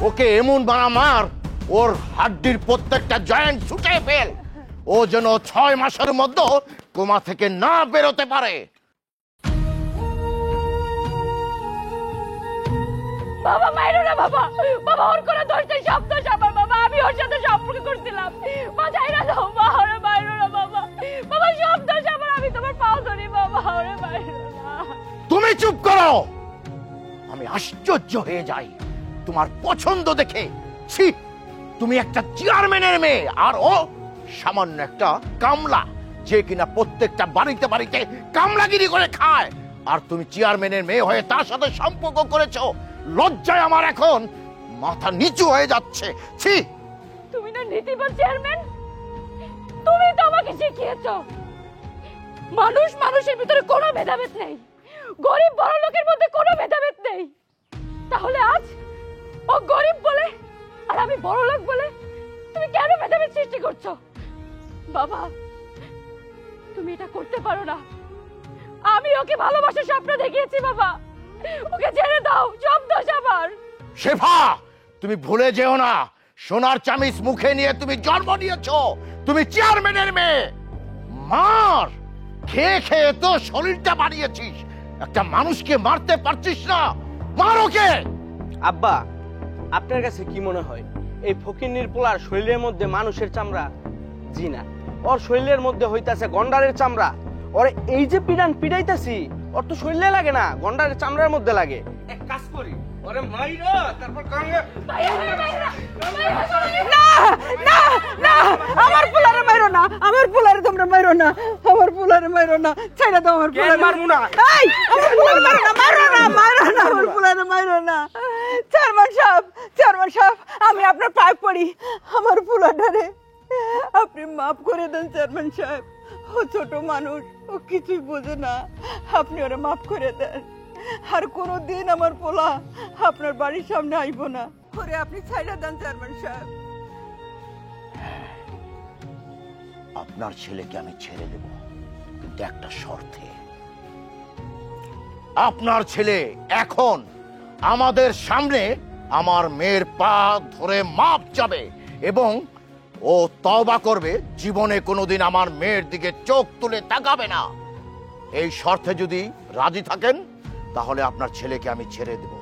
ওকে এমন বানা মার, ওর হাড্ডির প্রত্যেকটা জয়েন্ট ছুটে ফেল, ও যেন 6 মাসের মধ্যে কোমা থেকে না বেরোতে পারে। বাবা মাইরো না বাবা, বাবা ওর কোনো দোষ নেই, সব দোষ আমার। বাবা আমি ওর সাথে সম্পর্ক করছিলাম, মা যাইরা দাও, মা ওরে মাইরো না বাবা, বাবা সব দোষ আমার, আমি তোমার পাও ধরি, বাবা ওরে মাইরো না। তুমি চুপ করো। আমি আশ্চর্য হয়ে যাই তোমার পছন্দ দেখে। ছি, তুমি একটা চেয়ারম্যানের মেয়ে আর ও সামান্য একটা কামলা, যে কিনা প্রত্যেকটা বাড়িতে বাড়িতে কামলাগিরি করে খায়, আর তুমি চেয়ারম্যানের মেয়ে হয়ে তার সাথে সম্পর্ক করেছো। লজ্জায় আমার এখন মাথা নিচু হয়ে যাচ্ছে। ছি, তুমি না নীতিবান চেয়ারম্যান, তুমি তো আমাকে শিখিয়েছো মানুষ মানুষের ভিতরে কোনো ভেদাভেদ নেই, গরিব বড় লোকের মধ্যে কোনো ভেদাভেদ নেই। তাহলে আজ ও গরিব বলে আর আমি বড় লোক বলে তুমি কেন ভেদাভেদ সৃষ্টি করছো? বাবা তুমি এটা করতে পারো না, আমি ওকে ভালোবাসার স্বপ্ন দেখিয়েছি বাবা, ওকে ছেড়ে দাও, সব দোষ আমার। শেফা, তুমি ভুলে যেও না, সোনার চামিচ মুখে নিয়ে তুমি জন্ম নিয়েছো, তুমি চেয়ারম্যানের মেয়ে। মার, খেয়ে খেয়ে তো শরীরটা বাড়িয়েছিস, একটা মানুষকে মারতে পারছিস না, মার ওকে। আব্বা, আপনার কাছে কি মনে হয় এই ফকিন্নির পোলার শরীরের মধ্যে মানুষের চামড়া? জি না, ওর শরীরের মধ্যে হইতাছে গন্ডারের চামড়া। ওর এই যে পিড়াইতাছি, ওর তো শরীরে লাগে না, গন্ডারের চামড়ার মধ্যে লাগে। এক কাজ করি, ওরে মাইরা তারপর কাঙ্গে। না না না, আমার পোলারে মাইরো না, আমার পোলারে তোমরা মাইরো না, আমার পোলারে মাইরো না, ছাইড়া দাও আমার পোলারে। মারমু না, এই আমার পোলারে মাইরো না, মারো না, মারো না, আমার পোলারে মাইরো না। চেয়ারম্যান সাহেব, আমি আপনার পায়ে পড়ি, আমার পোলাটারে আপনি মাফ করে দেন চেয়ারম্যান সাহেব। ও ছোট মানুষ, ও কিছুই বোঝে না, আপনি ওরে মাফ করে দেন। আর কোনোদিন আমার পোলা আপনার বাড়ির সামনে আইব না, ওরে আপনি ছাইড়া দেন চেয়ারম্যান সাহেব। আপনার ছেলেকে আমি ছেড়ে দেব, কিন্তু একটা শর্তে। আপনার ছেলে এখন আমাদের সামনে আমার মেয়ের পা ধরে মাপ চাবে এবং ও তওবা করবে, জীবনে কোনোদিন আমার মেয়ের দিকে চোখ তুলে তাকাবে না। এই শর্তে যদি রাজি থাকেন তাহলে আপনার ছেলেকে আমি ছেড়ে দেব।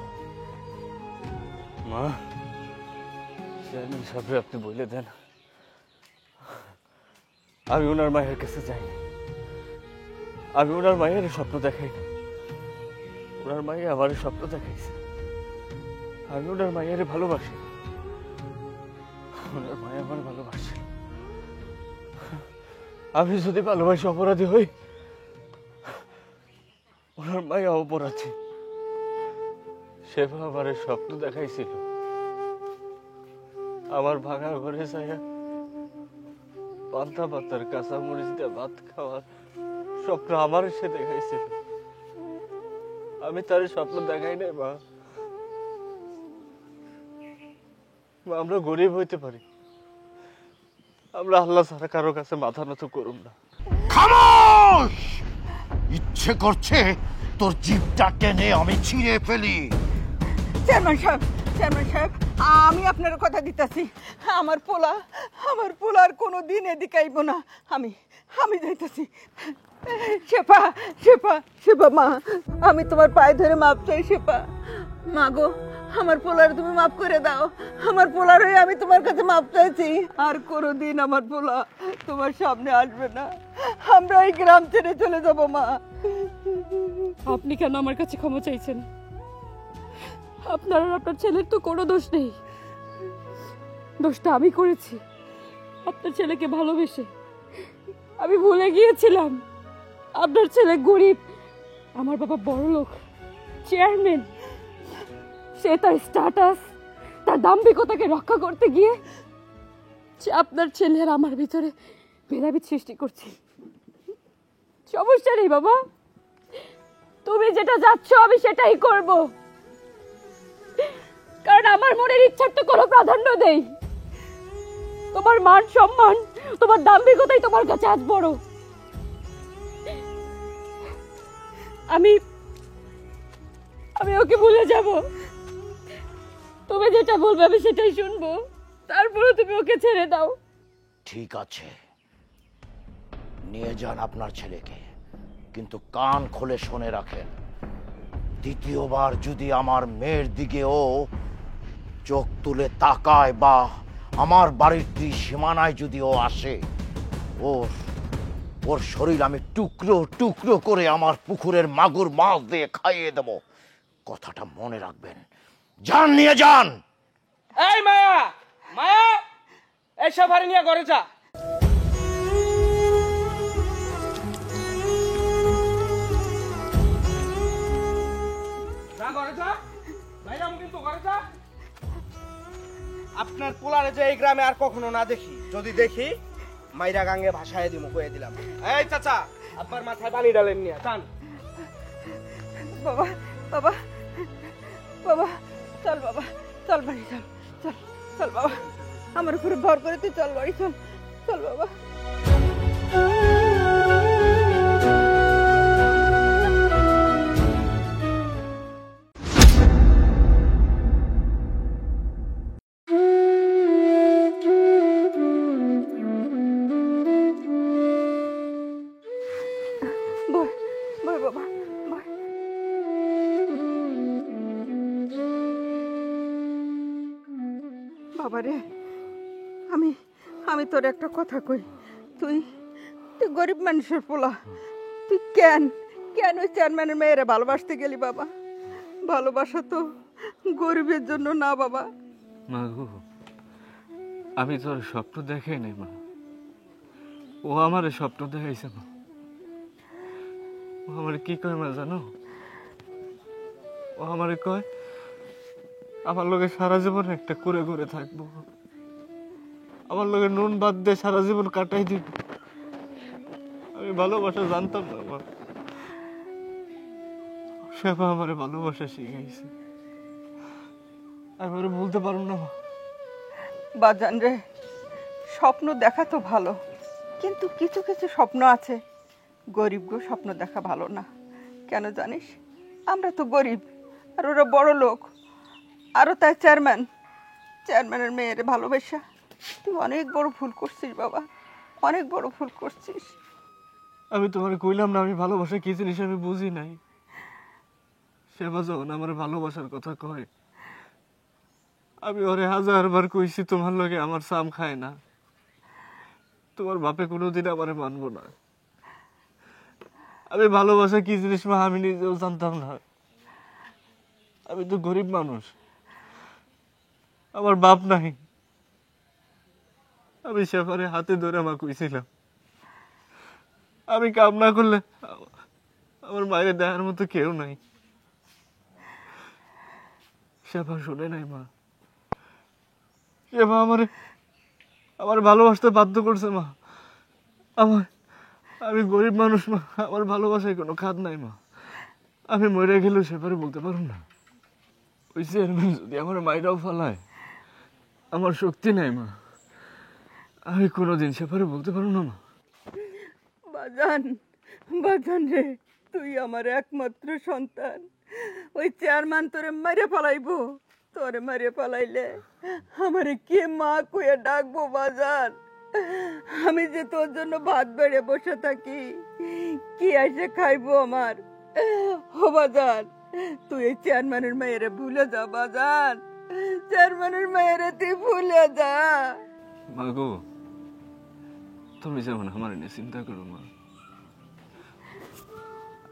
মা, চেয়ারম্যান সাহেব আপনি বলে দেন, আমি ওনার মায়ের কাছে যাই, আমি ওনার মায়ের স্বপ্ন দেখাই, ওনার মায়ে আমার স্বপ্ন দেখাইছে, আমি ওনার মায়ের ভালোবাসি, ওনার মায়ে আমার ভালোবাসে। আমি যদি ভালোবাসি অপরাধী হই, ওনার মায়ে অপরাধী। শেফা আমার স্বপ্ন দেখাইছিল, আমার ভাঙা ঘরে ছায়া পান্তা পাতার কাঁচা মরিচ দিয়ে ভাত খাওয়ার স্বপ্ন আমার সে দেখাইছিল। আমি তার স্বপ্ন দেখাই নাই মা। আমরা গরিব হইতে পারি, আমরা আল্লাহ ছাড়া কারো কাছে মাথা নত করুন না। খামোশ! ইচ্ছে করছে তোর জিভটা টেনে আমি ছিঁড়ে ফেলি। চেয়ারম্যান সাহেব, আমি আপনার কথা দিতেছি, আমার পোলার কোনো দিন এদিকে আইব না, আমি যাইতেছি। শেফা মা, আমি তোমার পায়ে ধরে মাপ চাই। শেফা মা গো, আমার পোলার তুমি মাফ করে দাও, আমার পোলার হয়ে আমি তোমার কাছে মাপ চাইছি, আর কোনোদিন আমার পোলা তোমার সামনে আসবে না, আমরা এই গ্রাম ছেড়ে চলে যাব মা। আপনি কেন আমার কাছে ক্ষমা চাইছেন? আপনার আর আপনার ছেলের তো কোনো দোষ নেই, দোষটা আমি করেছি। আপনার ছেলেকে ভালোবেসে আমি ভুলে গিয়েছিলাম আপনার ছেলে গরিব, আমার বাবা বড় লোক চেয়ারম্যান। সে তার স্ট্যাটাস, তার দাম্ভিকতাকে রক্ষা করতে গিয়ে আপনার ছেলে আর আমার ভিতরে ভেদাভেদ সৃষ্টি করছে। সমস্যা নেই বাবা, তুমি যেটা যাচ্ছ আমি সেটাই করব, কারণ আমার মনের ইচ্ছার তো কোনো প্রাধান্য নেই। তোমার মান সম্মান, তোমার দাম্ভিকতাই তোমার কাছে আজ বড়। আমি আমি ওকে ভুলে যাব। তুমি যেটা বলবে আমি সেটাই শুনবো, তারপরে তুমি ওকে ছেড়ে দাও। ঠিক আছে, নিয়ে যান আপনার ছেলেকে, কিন্তু কান খুলে শুনে রাখেন, দ্বিতীয়বার যদি আমার মেয়ের দিকে ও চোখ তুলে তাকায় বা আমার বাড়ির সীমানায় যদি ও আসে, ওর ওর শরীর আমি টুকরো টুকরো করে আমার পুকুরের মাগুর মাছ দিয়ে খাইয়ে দেব। কথাটা মনে রাখবেন। যান, নিয়ে যান। এই মায়া, মায়া, এই সাফারি নিয়ে ঘরে যা। আপনার পোলারে যে এই গ্রামে আর কখনো না দেখি, যদি দেখি মাইরা গাঙ্গে ভাসায় দিমু, কয়ে দিলাম। এই চাচা, আপনার মাথায় পানি ডালেন নিয়ে টান। বাবা বাবা বাবা, চল বাবা, চল বাড়ি চল, চল চল বাবা, আমার উপরে ভর করে তুই চল বাড়ি চল, চল বাবা। বয় বয় বাবা, বয়। বাবা রে, আমি আমি তোর একটা কথা কই, তুই তুই গরিব মানুষের পোলা, তুই কেন কেন ওই চেয়ারম্যানের মেয়েরে ভালোবাসতে গেলি বাবা? ভালোবাসা তো গরিবের জন্য না বাবা। মা গো, আমি তোর স্বপ্ন দেখাই নাই মা, ও আমার স্বপ্ন দেখাইছে মা। ও আমার কি কয় মা জানো? ও আমারে কয় আমার লগে সারা জীবন একটা করে করে থাকবো, আমার লগে নুন বাদ দিয়ে সারা জীবন কাটাই দিব। আমি ভালোবাসা জানতাম না মা, সেবা আমারে ভালোবাসা শিখাইছে। আমি ওরে বলতে পারব না মা। বাজান রে, স্বপ্ন দেখা তো ভালো, কিন্তু কিছু কিছু স্বপ্ন আছে গরিব গো, স্বপ্ন দেখা ভালো না। কেন জানিস? আমরা তো গরিব আর ওরা বড় লোক, আরও তাই চেয়ারম্যানের মেয়ের ভালোবাসা। তুই অনেক বড় ভুল করছিস বাবা, অনেক বড় ভুল করছিস। আমি তোমার কইলাম না আমি ভালোবাসা কি জিনিস আমি বুঝি নাই। সেবা যখন আমার ভালোবাসার কথা কয়, আমি ওরে 1000বার কইছি তোমার লগে আমার সাম খায় না, তোমার বাপে কোনোদিন আমারে মানবো না। আমি ভালোবাসা কি জিনিস মা আমি নিজেও জানতাম না। আমি তো গরিব মানুষ, আমার বাপ নাই। আমি সেবারে হাতে ধরে মা কইছিলাম আমি কাম না করলে আমার মায়ের দেখার মতো কেউ নাই। সেবা শুনে নাই মা, সেবা আমার ভালোবাসতে বাধ্য করছে মা। আমি গরিব মানুষ মা, আমার ভালোবাসায় কোনো খাদ নাই মা। আমি মরে গেলেও সেবারে বলতে পারব না। ওই চেয়ারম্যান যদি আমার মায়েরাও ফালায়, আমার শক্তি নাই মা, আমি কোনোদিন সেবারে বলতে পারব না মা। বাজান, বাজান রে, তুই আমার একমাত্র সন্তান। ওই চেয়ারম্যান তোরে মারে পালাইবো, তোরে মারে পালাইলে আমারে কে মা কইয়া ডাকবো বাজান? আমি যে তোর জন্য ভাত বেড়ে বসে থাকি, কি এসে খাইবো আমার? ও বাজান, তুই এই চেয়ারম্যানের মেয়েরে ভুলে যা বাজান, চেয়ারম্যানের মেয়েরে তুই ভুলে যা। মা গো, তুমি যেমন আমার নিয়ে চিন্তা করো মা,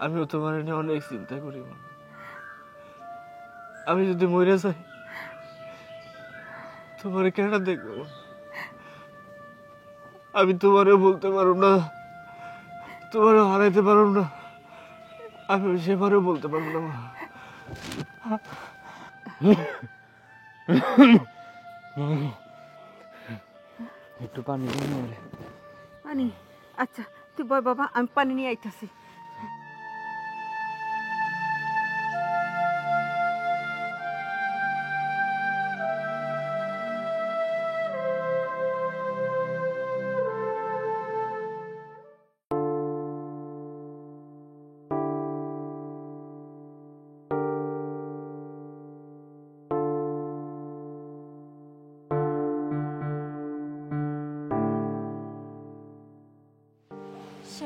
আমিও তোমার নিয়ে অনেক চিন্তা করি মা। আমি যদি মরে যাই তোমার কেন দেখবো? আমি তোমারও বলতে পারব না, তোমারও হারাইতে পারব না, আমি সেবারও বলতে পারব না মা। একটু পানি দিন না। পানি? আচ্ছা তুই বয় বাবা, আমি পানি নিয়ে আইতাছি।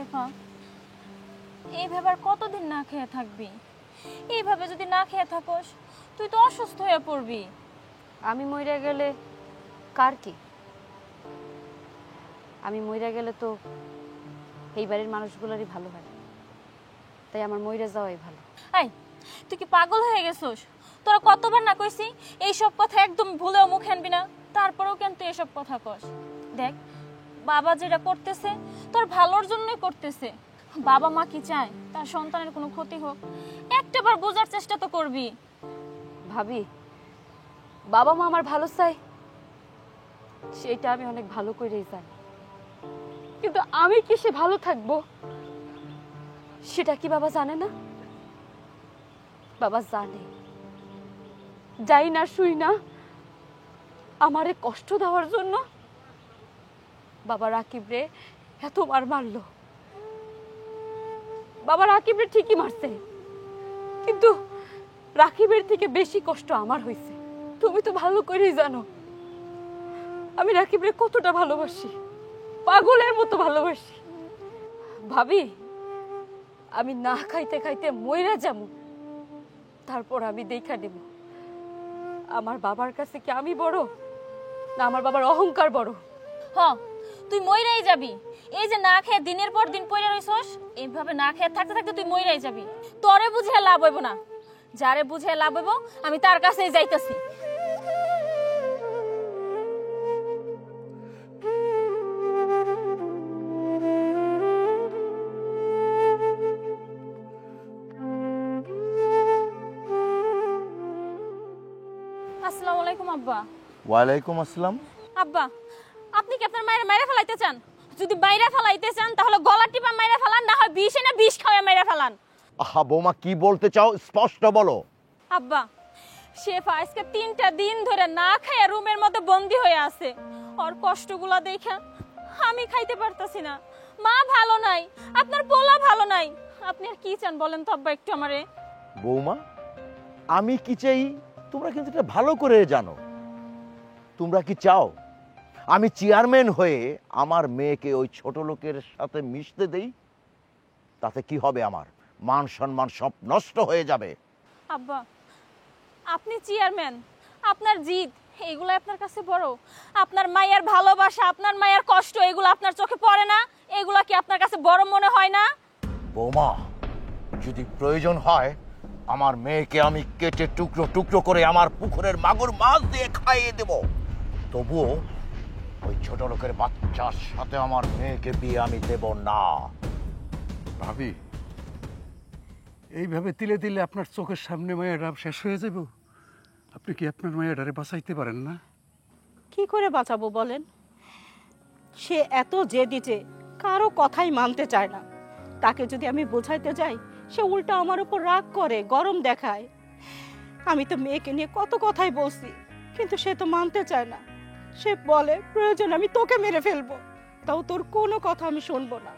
শেফা, এইভাবে আর কতদিন না খেয়ে থাকবি? এইভাবে যদি না খেয়ে থাকোস তুই তো অসুস্থ হয়ে পড়বি। আমি মইরা গেলে কার কি? আমি মইরা গেলে তো এই বাড়ির মানুষগুলোরই ভালো হয়, তাই আমার মইরা যাওয়াই ভালো। এই, তুই কি পাগল হয়ে গেছিস? তোরা কতবার না কইছি এইসব কথা একদম ভুলেও মুখে আনবি না, তারপরেও কেন তুই এসব কথা কস? দেখ, বাবা যেটা করতেছে তোর ভালোর জন্যই করতেছে। বাবা মা কি চায় তার সন্তানের কোনো ক্ষতি হোক? একটাবার বোঝার চেষ্টা তো করবি। ভাবি, বাবা মা আমার ভালো চাই সেটা আমি অনেক ভালো করেই জানি, কিন্তু আমি কি সে ভালো থাকবো সেটা কি বাবা জানে না? বাবা জানে, যাই না শুই না আমারে কষ্ট দেওয়ার জন্য বাবা রাকিব রে এত মারলো। বাবা রাকিব রে ঠিকই মারছে, কিন্তু রাকিবের থেকে বেশি কষ্ট আমার হয়েছে। তুমি তো ভালো করেই জানো আমি রাকিবরে কতটা ভালোবাসি, পাগলের মতো ভালোবাসি। ভাবি, আমি না খাইতে খাইতে মইরা যাবো, তারপর আমি দেখা নেব আমার বাবার কাছে কি আমি বড় না আমার বাবার অহংকার বড়। হ্যাঁ, তুই মইরাই যাবি। এই যে না খেয়ে দিনের পর দিন পইরা রইছস, এইভাবে না খেয়ে থাকতে থাকতে তুই মইরাই যাবি। তোরে বুঝে লাভ হইব না, যারে বুঝে লাভ হইব আমি তার কাছেই যাইতাছি। আসসালামু আলাইকুম আব্বা। ওয়ালাইকুম আসসালাম। আব্বা, আপনি কি আপনার মায়ের মাইরা ফেলাইতে চান? যদি মাইরা ফেলাইতে চান তাহলে গলা টিপা মাইরা ফেলান, না হয় বিষ এনে বিষ খাওয়া মাইরা ফেলান। আহা বৌমা, কি বলতে চাও স্পষ্ট বলো। আব্বা, শেফা আজকে 3টা দিন ধরে না খাইয়া রুমের মধ্যে বন্দি হয়ে আছে। ওর কষ্টগুলা দেখা আমি খাইতে পারতাছি না। মা ভালো নাই, আপনার পোলা ভালো নাই। আপনি আর কি চান বলেন তো আব্বা একটু আমারে? বৌমা, আমি কি চাই তোমরা কিন্তু এটা ভালো করে জানো। তোমরা কি চাও আমি চেয়ারম্যান হয়ে আমার মেয়েকে ওই ছোট লোকের সাথে মিশতে দেই? তাতে কি হবে? আমার মান সম্মান সব নষ্ট হয়ে যাবে। আব্বা, আপনি চেয়ারম্যান, আপনার জিদ এগুলো আপনার কাছে বড়। আপনার মায়ের ভালোবাসা, আপনার মায়ের কষ্ট, এগুলো আপনার চোখে পড়ে না? এগুলো কি আপনার কাছে বড় মনে হয় না? বৌমা, যদি প্রয়োজন হয় আমার মেয়েকে আমি কেটে টুকরো টুকরো করে আমার পুকুরের মাগুর মাছ দিয়ে খাইয়ে দেব, তবুও ওই ছোট লোকের বাচ্চার সাথে আমার মেয়েকে বিয়ে আমি দেব না। ভাবি, এইভাবে তিলে তিলে আপনার চোখের সামনে মায়ের রাব শেষ হয়ে যাব। আপনি কি আপনার মায়েরারে বাঁচাইতে পারেন না? কি করে বাঁচাবো বলেন? সে এত জেদি যে কারো কথাই মানতে চায় না। তাকে যদি আমি বোঝাইতে যাই সে উল্টা আমার উপর রাগ করে, গরম দেখায়। আমি তো মেয়েকে নিয়ে কত কথাই বলছি, কিন্তু সে তো মানতে চায় না। সে বলে প্রয়োজন আমি তোকে মেরে ফেলবো, তাও তোর কোনো কথা আমি শুনবো না।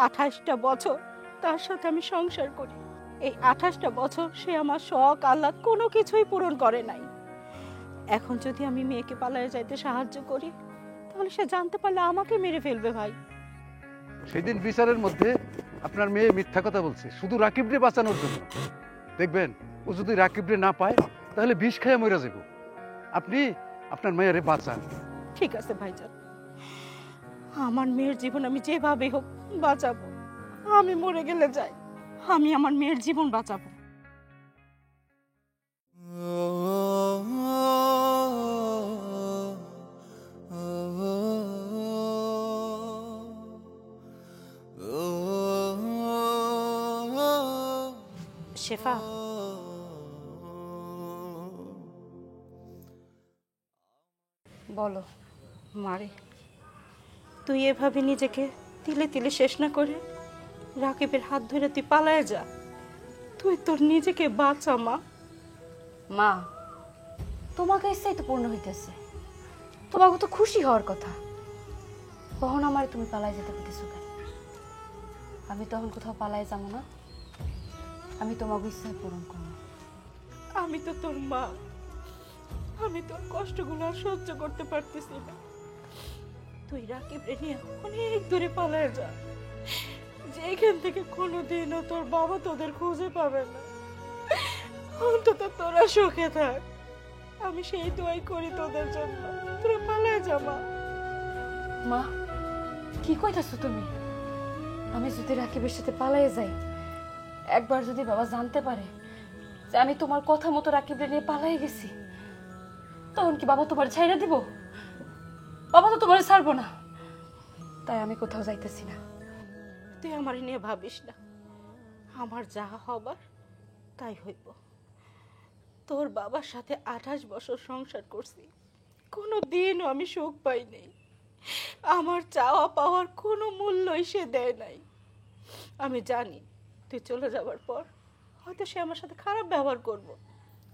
28টা বছর তার সাথে আমি সংসার করি। এই 28টা বছর সে আমার শখ আহ্লাদ কোনো কিছুই পূরণ করে নাই। এখন যদি আমি মেয়েকে পালায়ে যাইতে সাহায্য করি তাহলে সে জানতে পারলে আমাকে মেরে ফেলবে ভাই। সেদিন বিচারের মধ্যে আপনার মেয়ে মিথ্যা কথা বলছে শুধু রাকিবরে বাঁচানোর জন্য। দেখবেন ও যদি রাকিবরে না পায় তাহলে বিষ খাইয়া মরে যাব। আপনি আপনার মেয়েরে বাঁচান। ঠিক আছে ভাইজান, আমার মেয়ের জীবন আমি যেভাবে হোক বাঁচাবো। আমি মরে গেলে যাই, আমি আমার মেয়ের জীবন বাঁচাবো। শেফা, বলো। মারে, তুই এভাবে নিজেকে তিলে তিলে শেষ না করে রাকিবের হাত ধরে তুই পালায়ে যা। তুই তোর নিজেকে বাঁচা মা। মা, তোমাকে ইচ্ছাই তো পূর্ণ হইতেছে, তোমাকে তো খুশি হওয়ার কথা। কখন আমার তুমি পালাই যেতে পেতেছো কেন? আমি তখন কোথাও পালাই যাবো না, আমি তোমাকে ইচ্ছাই পূরণ করবো। আমি তো তোর মা, আমি তোর কষ্টগুলো আর সহ্য করতে পারতেছি না। তুই রাকিবরে নিয়ে অনেক দূরে পালায়ে যা। যে এখান থেকে কোনোদিনও তোর বাবা তোদের খুঁজে পাবে না। অন্তত তোরা সুখে থাক, আমি সেই দোয়াই করি তোদের জন্য। তোরা পালায় যা মা। মা, কি কইতাছো তুমি? আমি যদি রাকিবের সাথে পালাইয়ে যাই, একবার যদি বাবা জানতে পারে যে আমি তোমার কথা মতো রাকিবরে নিয়ে পালাই গেছি, তখন কি বাবা তোমার ছাইরা দিব? বাবা তো তোমার ছাড়বো না। তাই আমি কোথাও যাইতেছি না। তুই আমার নিয়ে ভাবিস না, আমার যা হবার তাই হইব। তোর বাবার সাথে 28 বছর সংসার করছি, কোনো দিনও আমি সুখ পাই নাই। আমার চাওয়া পাওয়ার কোনো মূল্যই সে দেয় নাই। আমি জানি তুই চলে যাবার পর হয়তো সে আমার সাথে খারাপ ব্যবহার করব,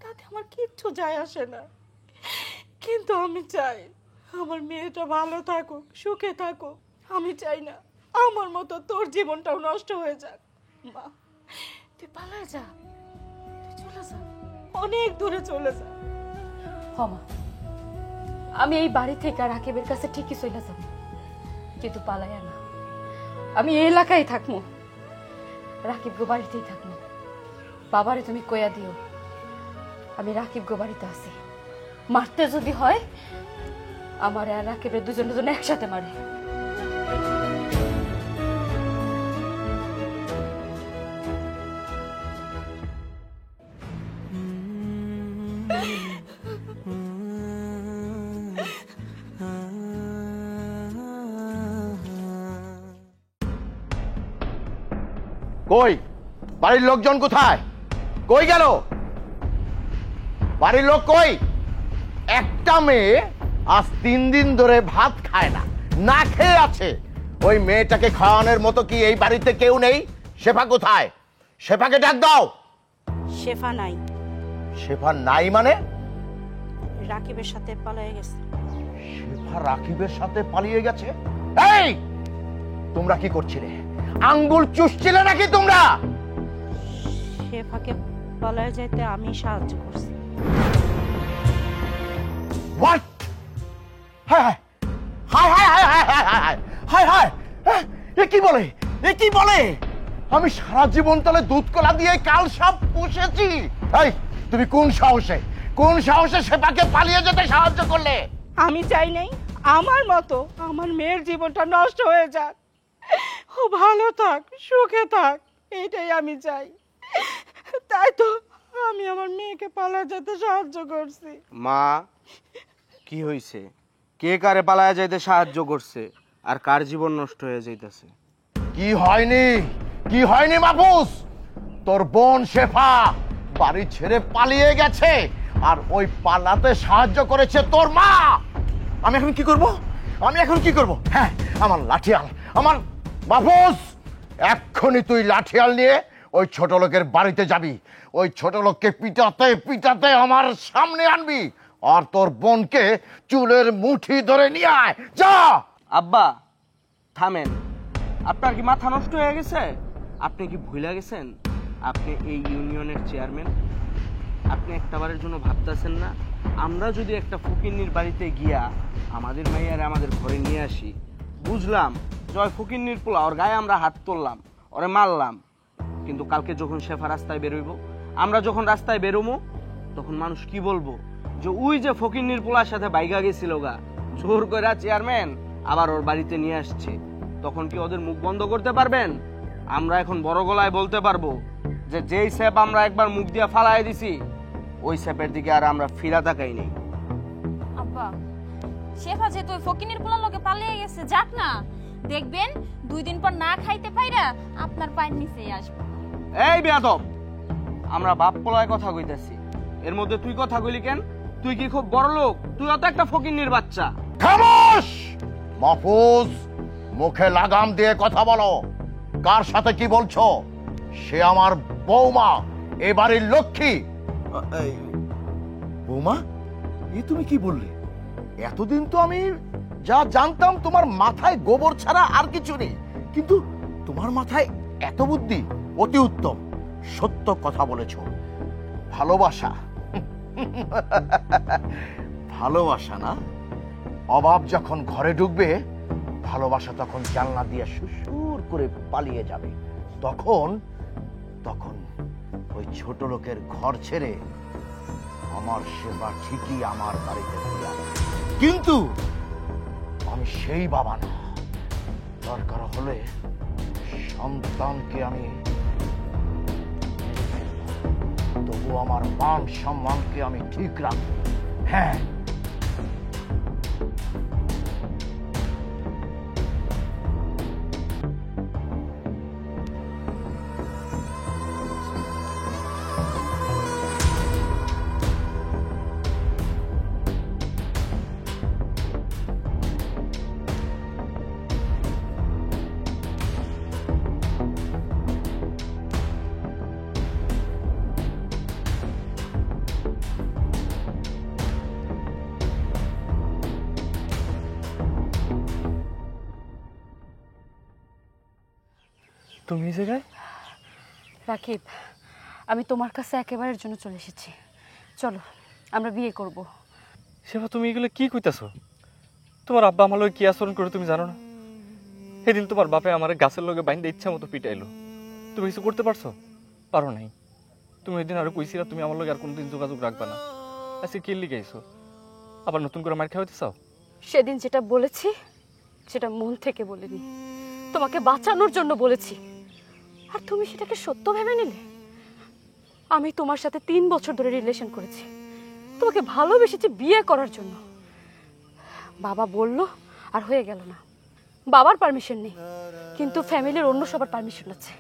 তাতে আমার কিচ্ছু যায় আসে না। কিন্তু আমি চাই আমার মেয়েটা ভালো থাকুক, সুখে থাকুক। আমি চাই না আমার মতো তোর জীবনটাও নষ্ট হয়ে যাক। মা, তুই পালায় যা, তুই চলে যা, অনেক দূরে চলে যা। মা, আমি এই বাড়ি থেকে রাকিবের কাছে ঠিকই চলে যাব, কিন্তু পালাইয়া না। আমি এই এলাকায় থাকবো, রাকিব গো বাড়িতেই থাকবো। বাবারে তুমি কইয়া দিও আমি রাকিব গো বাড়িতে আছি। মারতে যদি হয় আমার আর রাকিবের দুজন একসাথে মারে। কই বাড়ির লোকজন কোথায়? কই গেল বাড়ির লোক? কই? একটা মেয়ে আজ 3 দিন ধরে ভাত খায় না, না খেয়ে আছে। ওই মেয়েটাকে খাওয়ানোর মতো কি এই বাড়িতে কেউ নেই? শেফা কোথায়? শেফাকে ডাক দাও। শেফা নাই। শেফা নাই মানে? রাকিবের সাথে পালিয়ে গেছে। শেফা রাকিবের সাথে পালিয়ে গেছে? এই তোমরা কি করছিলে? আঙ্গুল চুষছিলে নাকি তোমরা? শেফাকে পালিয়ে যেতে আমি সাহায্য করছি। হোয়াট? হায় হায় হায় হায় হায় হায় হায় হায় হায় হায়! এ কি বলে? এ কি বলে? আমি সারা জীবন তলে দুধ কলা দিয়ে কাল সাপ পুষেছি। এই তুমি কোন সাহসে শেফাকে পালিয়ে যেতে সাহায্য করলে? আমি চাই নাই আমার মতো আমার মেয়ের জীবনটা নষ্ট হয়ে যাক। ও ভালো থাক, সুখে থাক, এইটাই আমি চাই। তাই তো আমি আমার মেয়েকে পালা যেতে সাহায্য করছি। মা, কি হইছে? কে কারে পালায়া যাইতে সাহায্য করছে আর কার জীবন নষ্ট হয়ে যাইতেছে? কি হয়নি মাহফুজ? তোর বোন শেফা বাড়ি ছেড়ে পালিয়ে গেছে, আর ওই পালাতে সাহায্য করেছে তোর মা। আমি এখন কি করব? হ্যাঁ, আমার লাঠিয়াল, আমার মাহফুজ, এক্ষুনি তুই লাঠিয়াল নিয়ে ওই ছোট লোকের বাড়িতে যাবি। ওই ছোট লোককে পিটাতে আমার সামনে আনবি, আর তোর বোনকে চুলের মুঠি ধরে নিয়ে আয়। যা। আব্বা থামেন, আপনার কি মাথা নষ্ট হয়ে গেছে? আপনি কি ভুলে গেছেন আপনি এই ইউনিয়নের চেয়ারম্যান? আপনি একটাবারের জন্য ভাবতেছেন না আমরা যদি একটা ফকিন্নির বাড়িতে গিয়া আমাদের মেয়ের আমাদের ঘরে নিয়ে আসি, বুঝলাম জয় ফকিন্নির পোলা, ওর গায়ে আমরা হাত তুললাম, ওরে মারলাম, কিন্তু কালকে যখন শেফা রাস্তায় বেরোইব, আমরা যখন রাস্তায় বেরোবো, তখন মানুষ কি বলবো? যে ওই যে ফকিন্নির পোলার সাথে বাইগা গেছিল গা, জোর করে চেয়ারম্যান আবার ওর বাড়িতে নিয়ে আসছে। তখন কি ওদের মুখ বন্ধ করতে পারবেন? আমরা এখন বড় গলায় বলতে পারবো যে যেই স্যাপ আমরা একবার মুখ দিয়ে ফালাই দিছি, ওই স্যাপের দিকে আর আমরা ফিরা তাকাই নেই। আব্বা, শেফা যেহেতু ওই ফকিনের পোলার লগে পালিয়ে গেছে, যাক না, দেখবেন 2 দিন পর না খাইতে পাইরা আপনার পায়ের নিচেই আসবে। এই বেয়াদব, আমরা বাপ পোলায় কথা কইতাছি, এর মধ্যে তুই কথা কইলি কেন? তুই কি খুব বড় লোক? তুই অত একটা ফকিন্নির বাচ্চা। খামোশ মাহফুজ, মুখে লাগাম দিয়ে কথা বলো। কার সাথে কি বলছো? সে আমার বৌমা, এ বাড়ির লক্ষ্মী। বৌমা, এ তুমি কি বললে? এতদিন তো আমি যা জানতাম তোমার মাথায় গোবর ছাড়া আর কিছু নেই, কিন্তু তোমার মাথায় এত বুদ্ধি, অতি উত্তম। সত্য কথা বলেছো। ভালোবাসা ভালোবাসা না? অভাব যখন ঘরে ঢুকবে, ভালোবাসা তখন জানলা দিয়ে সুসুর হুড় করে পালিয়ে যাবে, তখন তখন ওই ছোট লোকের ঘর ছেড়ে আমার সেবা ঠিকই আমার বাড়িতে ফিরে আসবে। কিন্তু আমি সেই বাবা না। দরকার হলে সন্তানকে আমি, তবু আমার মান সম্মানকে আমি ঠিক রাখবো। হ্যাঁ, তুমি এই জায়গায়? রাকিব, আমি তোমার কাছে একেবারের জন্য চলে এসেছি। চলো আমরা বিয়ে করব। সেবা, তুমি এগুলো কি কইতাছো? তোমার আব্বা আমার লগে কি আচরণ করে তুমি জানো না? সেদিন তোমার বাপে আমার গাছের লগে বাইন্দে ইচ্ছা মতো পিটাইলো। তুমি কিছু করতে পারছো? পারো নাই। তুমি ওই দিন আরো কইছিলা তুমি আমার লগে আর কোনোদিন যোগাযোগ রাখবা না। আজকে কি লিগাইছো? আবার নতুন করে মার খাওয়াইতে চাও? সেদিন যেটা বলেছি সেটা মন থেকে বলিনি, তোমাকে বাঁচানোর জন্য বলেছি। আর তুমি সেটাকে সত্য ভেবে নিলে। আমি তোমার সাথে 3 বছর ধরে রিলেশন করেছি, তোমাকে ভালোবেসেছি বিয়ে করার জন্য। বাবা বলল আর হয়ে গেল না। বাবার পারমিশন নেই, কিন্তু ফ্যামিলির অন্য সবার পারমিশন আছে।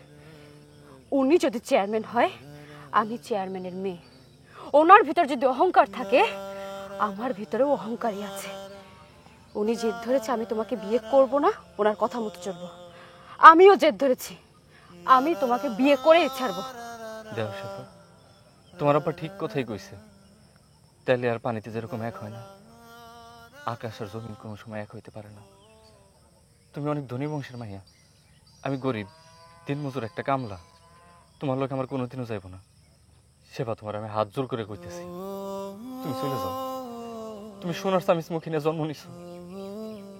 উনি যদি চেয়ারম্যান হয়, আমি চেয়ারম্যানের মেয়ে। ওনার ভিতর যদি অহংকার থাকে, আমার ভিতরেও অহংকারই আছে। উনি জেদ ধরেছে আমি তোমাকে বিয়ে করব না, ওনার কথা মতো চলবো। আমিও জেদ ধরেছি, আমি তোমাকে বিয়ে করেই ছাড়বো। দেও শেফা, তোমার আব্বা ঠিক কথাই কইছে। তেলে আর পানিতে যেরকম এক হয় না, আকাশ আর জমিন কোনো সময় এক হইতে পারে না। তুমি অনেক ধনী বংশের মাইয়া, আমি গরিব দিনমজুর একটা কামলা। তোমার লোক আমার কোনোদিনও যাইব না। সেবা, তোমার আমি হাত জোর করে কইতেছি, তুমি চলে যাও। তুমি সোনার স্বামী মুখিনে জন্ম নিছো,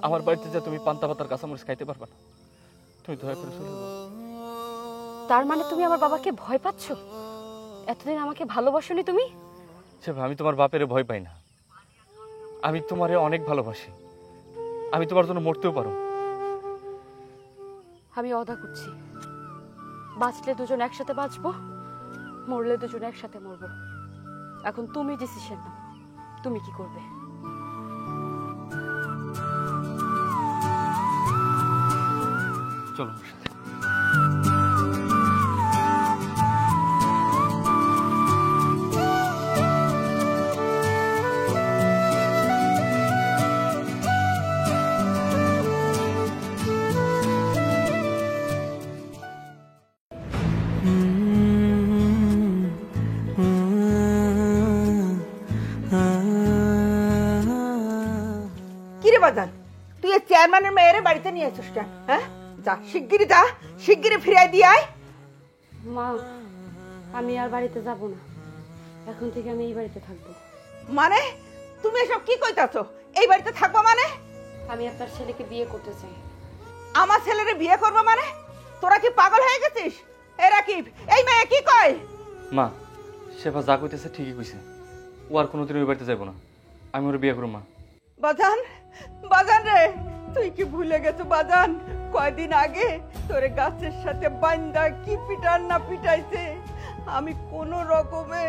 আমার বাড়িতে যা তুমি পান্তা পাতার কাঁচামরিচ খাইতে পারবা না। তুমি দয়া করে চলে যাও। তার মানে তুমি আমার বাবাকে ভয় পাচ্ছ? এতদিন আমাকে ভালোবাসোনি তুমি? সেবা, আমি তোমার বাপেরে ভয় পাই না। আমি তোমারে অনেক ভালোবাসি। আমি তোমার জন্য মরতেও পারো। আমি ওয়াদা করছি, বাঁচলে দুজন একসাথে বাঁচবো, মরলে দুজন একসাথে মরবো। এখন তুমি ডিসিশন নাও, তুমি কি করবে? চলো আমার সাথে। কিরে বাজান, তুই এই চেয়ারম্যানের মেয়েরে বাড়িতে নিয়ে আসিস কেন? হ্যাঁ, যা শিগগিরই যা, শিগগিরই ফিরাই দিয়ে আয়। মা, আমি আর বাড়িতে যাব না। এখন থেকে আমি এই বাড়িতে থাকবো। মানে তুমি এসব কি কইতাছো? এই বাড়িতে থাকবো মানে? আমি আপনার ছেলেকে বিয়ে করতে চাই। আমার ছেলেরে বিয়ে করবো মানে? তোরা কি পাগল হয়ে গেছিস? এ রাকিব, এই মেয়ে কি কয়? মা, সেবা যা কইতেছে ঠিকই কইছে। ও আর কোনোদিন ওই বাড়িতে যাইব না। আমি ওর বিয়ে করব। মা, বাজান, বাজান রে, তুই কি ভুলে গেছো বাজান? কয়দিন আগে তোরে গাছের সাথে বান্দা কি পিটান না পিটাইছে। আমি কোন রকমে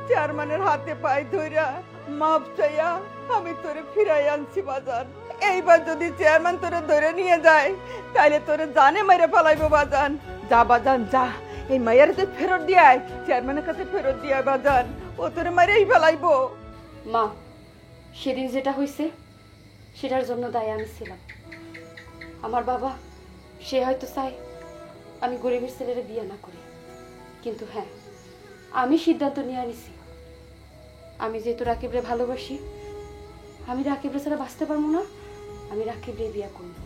চেয়ারম্যানের হাতে পাই ধইরা মাপ চাইয়া আমি তোরে ফিরাই আনছি বাজান। এইবার যদি চেয়ারম্যান তোরে ধরে নিয়ে যায়, তাইলে তোরে জানে মেরে ফেলাইবো বাজান। যা বাজান যা, এই মায়ের তুই ফেরত দিয়ে আয়, চেয়ারম্যানের কাছে ফেরত দিয়ে আয় বাজান। ও তোরে মেরেই ফেলাইবো। মা, সেদিন যেটা হয়েছে সেটার জন্য দায়ী আমি ছিলাম। আমার বাবা সে হয়তো চাই আমি গরিবের ছেলেরে বিয়ে না করি, কিন্তু হ্যাঁ, আমি সিদ্ধান্ত নিয়ে আনিছি। আমি যেহেতু রাকিবরে ভালোবাসি, আমি রাকিবরে ছাড়া বাঁচতে পারবো না। আমি রাকিবরে বিয়ে করব।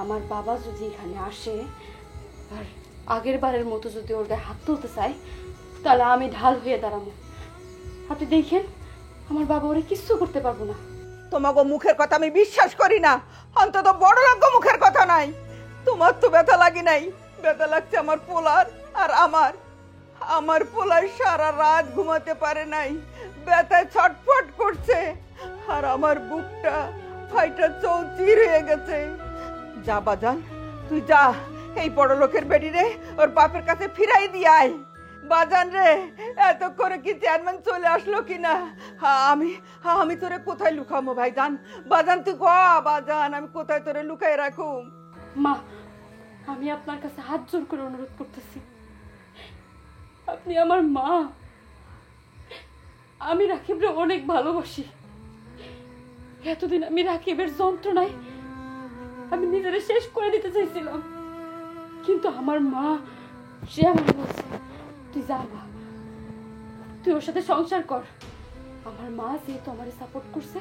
আমার বাবা যদি এখানে আসে আর আগের বারের মতো যদি ওর গায়ে হাত তুলতে চায়, তাহলে আমি ঢাল হয়ে দাঁড়াবো। আপনি দেখেন, আমার বাবা ওরে কিচ্ছু করতে পারবো না। তোমাকে মুখের কথা আমি বিশ্বাস করি না, অন্তত বড় লোক মুখের কথা নাই। তোমার তো ব্যথা লাগে নাই, ব্যথা লাগছে আমার পোলার। আর আমার পোলার সারা রাত ঘুমাতে পারে নাই, ব্যথায় ছটফট করছে। আর আমার বুকটা ফাইটা চৌচির হয়ে গেছে। যা বাজান, তুই যা, এই বড় লোকের বেডি রে ওর বাপের কাছে ফিরাই দিয়ে আয়। বাজান রে, এত করে কি চেয়ারম্যান চলে আসলো কিনা? আমি তোরে কোথায় লুকাবো ভাইজান? বাজান তুই ক, বাজান আমি কোথায় তোরে লুকাই রাখুম? মা, আমি আপনার কাছে হাত জোর করে অনুরোধ করতেছি, আপনি আমার মা। আমি রাকিবরে অনেক ভালোবাসি। এতদিন আমি রাকিবের যন্ত্রণায় আমি নিজেরে শেষ করে দিতে চাইছিলাম, কিন্তু আমার মা, সে আমার বলছে তুই যা মা, তুই ওর সাথে সংসার কর। আমার মা যেহেতু আমারে সাপোর্ট করছে,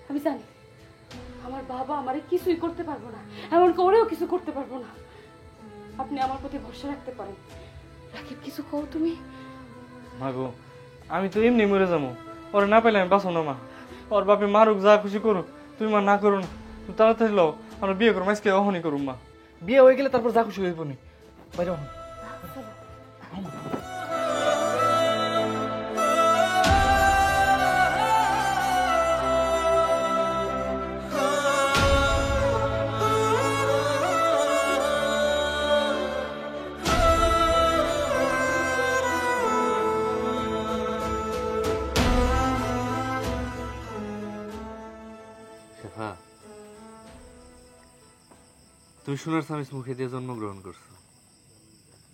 আমি জানি আমার বাবা আমারে কিছুই করতে পারবো না, এমনকি ওরেও কিছু করতে পারবো না। আপনি আমার প্রতি ভরসা রাখতে পারেন। রাকিব, কিছু কও তুমি। মা গো, আমি তো এমনি মরে যাবো, ওরে না পেলে আমি বাঁচো না মা। ওর বাপে মারুক, যা খুশি করুক, তুমি মা না করো না। তুমি তাড়াতাড়ি লও, আমরা বিয়ে করবো, আজকে অহনই করুম মা। বিয়ে হয়ে গেলে তারপর যা খুশি হইব নি। বাইরে অহন। শেফা, তুমি সোনার স্বামীর মুখে দিয়ে জন্মগ্রহণ করছো।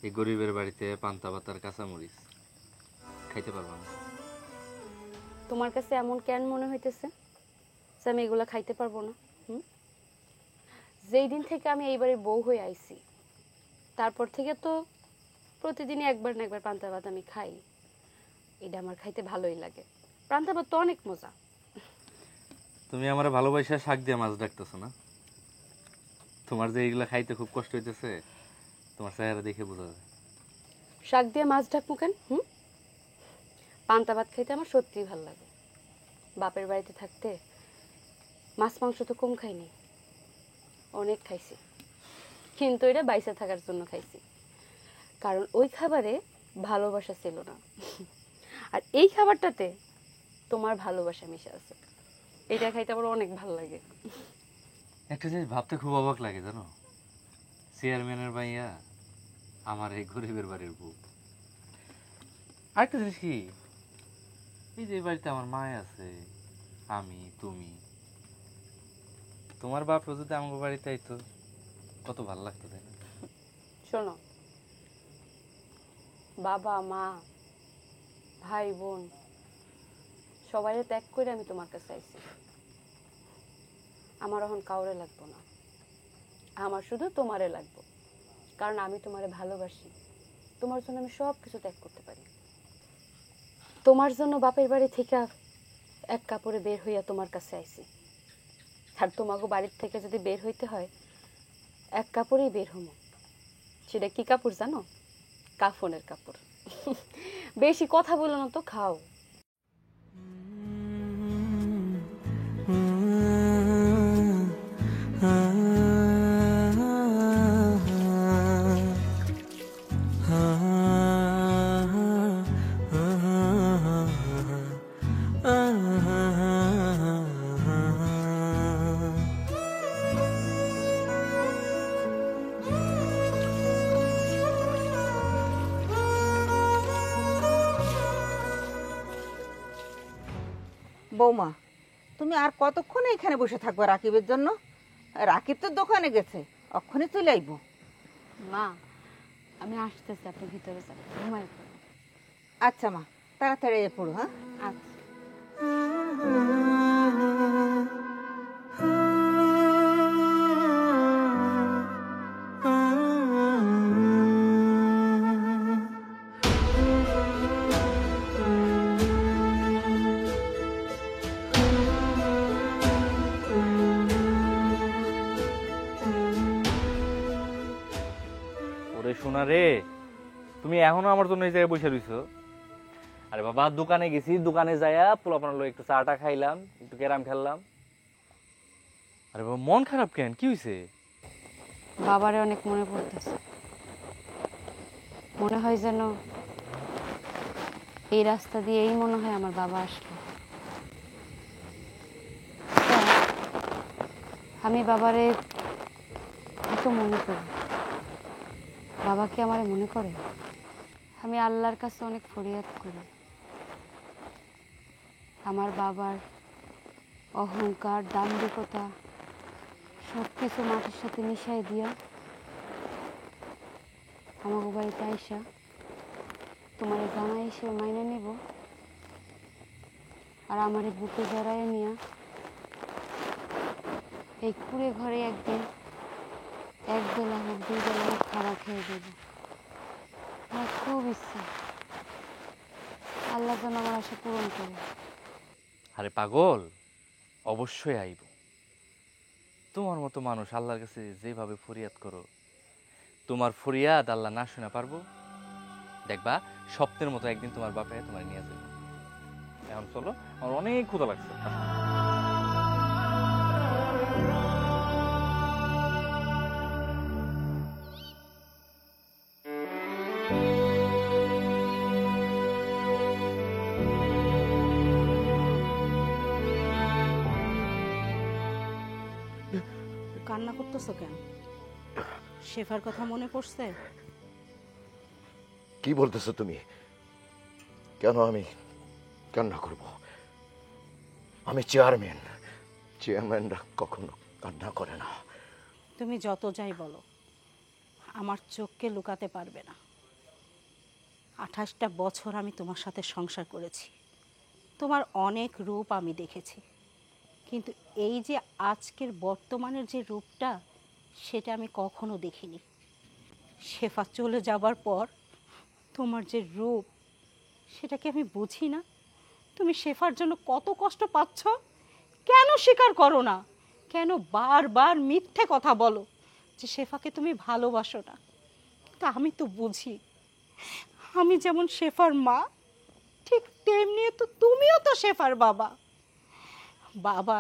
এই গরিবের বাড়িতে পান্তা ভাতার কাঁচামরিচ খাইতে পারবা না। তোমার কাছে এমন কেন মনে হইতেছে যে আমি এগুলা খাইতে পারবো না? যেই দিন থেকে আমি এইবারে বউ হয়ে আইছি, তারপর থেকে তো প্রতিদিনই একবার না একবার পান্তা ভাত আমি খাই। এটা আমার খাইতে ভালোই লাগে। পান্তা ভাত তো অনেক মজা। তুমি আমার ভালোবাসা শাক দিয়ে মাছ ডাকতেছো না? তোমার যে এইগুলা খাইতে খুব কষ্ট হইতেছে, তোমার চেহারা দেখে বোঝা যায়। শাক দিয়ে মাছ ডাকবো কেন? পান্তা ভাত খাইতে আমার সত্যিই ভালো লাগে। বাপের বাড়িতে থাকতে মাছ মাংস তো কম খাইনি, অনেক খাইছি, কিন্তু এটা বাইসে থাকার জন্য খাইছি। কারণ ওই খাবারে ভালোবাসা ছিল না, আর এই খাবারটাতে তোমার ভালোবাসা মিশে আছে। এটা খাইতে আমার অনেক ভালো লাগে। একটা জিনিস ভাবতে খুব অবাক লাগে জানো, চেয়ারম্যানের ভাইয়া আমার এই গরিবের বাড়ির বউ। আরেকটা জিনিস কি, এই যে বাড়িতে আমার মায় আছে, আমি, তুমি, তোমার বাপ যদি আমার বাড়িতে আইতো কত ভালো লাগতো, তাই না? শোনো, বাবা মা ভাই বোন সবাই ত্যাগ করে আমি তোমার কাছে আইছি। আমার এখন কাউরে লাগবো না, আমার শুধু তোমারে লাগবো। কারণ আমি তোমারে ভালোবাসি, তোমার জন্য আমি সব কিছু ত্যাগ করতে পারি। তোমার জন্য বাপের বাড়ি থেকে এক কাপড়ে বের হইয়া তোমার কাছে আইছি। আর তোমাকে বাড়ির থেকে যদি বের হইতে হয়, এক কাপড়েই বের হমো। সেটা কি কাপড় জানো? কাফনের কাপড়। বেশি কথা বলো না তো, খাও। বৌমা, তুমি আর কতক্ষণ এখানে বসে থাকবে রাকিবের জন্য? রাকিব তো দোকানে গেছে, অক্ষণে চলে আইব। মা, আমি আসতেছি, আপনি ভিতরে যান, ঘুমাই পড়ুন। আচ্ছা মা, তাড়াতাড়ি এ পড়ো। হ্যাঁ, আচ্ছা। ওরে সোনা রে, তুমি এখনো আমার জন্য এই জায়গায় বসে রইছো? আরে বাবা, দোকানে গেছি, দোকানে যাইয়া পোলাপানার লোক একটু চাটা খাইলাম, একটু ক্যারাম খেললাম। আরে বাবা, মন খারাপ কেন? কি হয়েছে? বাবারে অনেক মনে পড়তেছে। মনে হয় যেন এই রাস্তা দিয়ে এই মনে হয় আমার বাবা আসলো। আমি বাবারে এত মনে করি। বাবা কি আমারে মনে করে? আমি আল্লাহর কাছে অনেক ফরিয়াদ করি। আমার বাবার অহংকার, দাম্ভিকতা সব কিছু মাটির সাথে মিশাই দিয়া আমাকে বাড়িতে আইসা তোমার জামাই হিসেবে মাইনে নেব, আর আমার বুকে জড়াইয়ে নিয়া এই কুড়ে ঘরে একদিন এক বেলা হোক দুই বেলা হোক খাবার খেয়ে দেব। আমার খুব ইচ্ছা আল্লাহ যেন আমার আশা পূরণ করে। আরে পাগল, অবশ্যই আইব। তোমার মতো মানুষ আল্লাহর কাছে যেভাবে ফরিয়াদ করো, তোমার ফরিয়াদ আল্লাহ না শুনে পারবো? দেখবা স্বপ্নের মতো একদিন তোমার বাপে তোমার নিয়ে যাবে। এখন চলো, আমার অনেক ক্ষুধা লাগছে। কান্না করতেছো কেন? শেফার কথা মনে পড়ছে? কি বলতেছো তুমি? কেন আমি কান্না করব? আমি চেয়ারম্যান। চেয়ারম্যানরা কখনো কান্না করে না। তুমি যত যাই বলো, আমার চোখকে লুকাতে পারবে না। 28টা বছর আমি তোমার সাথে সংসার করেছি, তোমার অনেক রূপ আমি দেখেছি, কিন্তু এই যে আজকের বর্তমানের যে রূপটা, সেটা আমি কখনো দেখিনি। শেফা চলে যাবার পর তোমার যে রূপ, সেটাকে আমি বুঝি না। তুমি শেফার জন্য কত কষ্ট পাচ্ছ, কেন স্বীকার করো না? কেন বারবার মিথ্যে কথা বলো যে শেফাকে তুমি ভালোবাসো না? তা আমি তো বুঝি। আমি যেমন শেফার মা, ঠিক তেমনি তো তুমিও তো শেফার বাবা। বাবা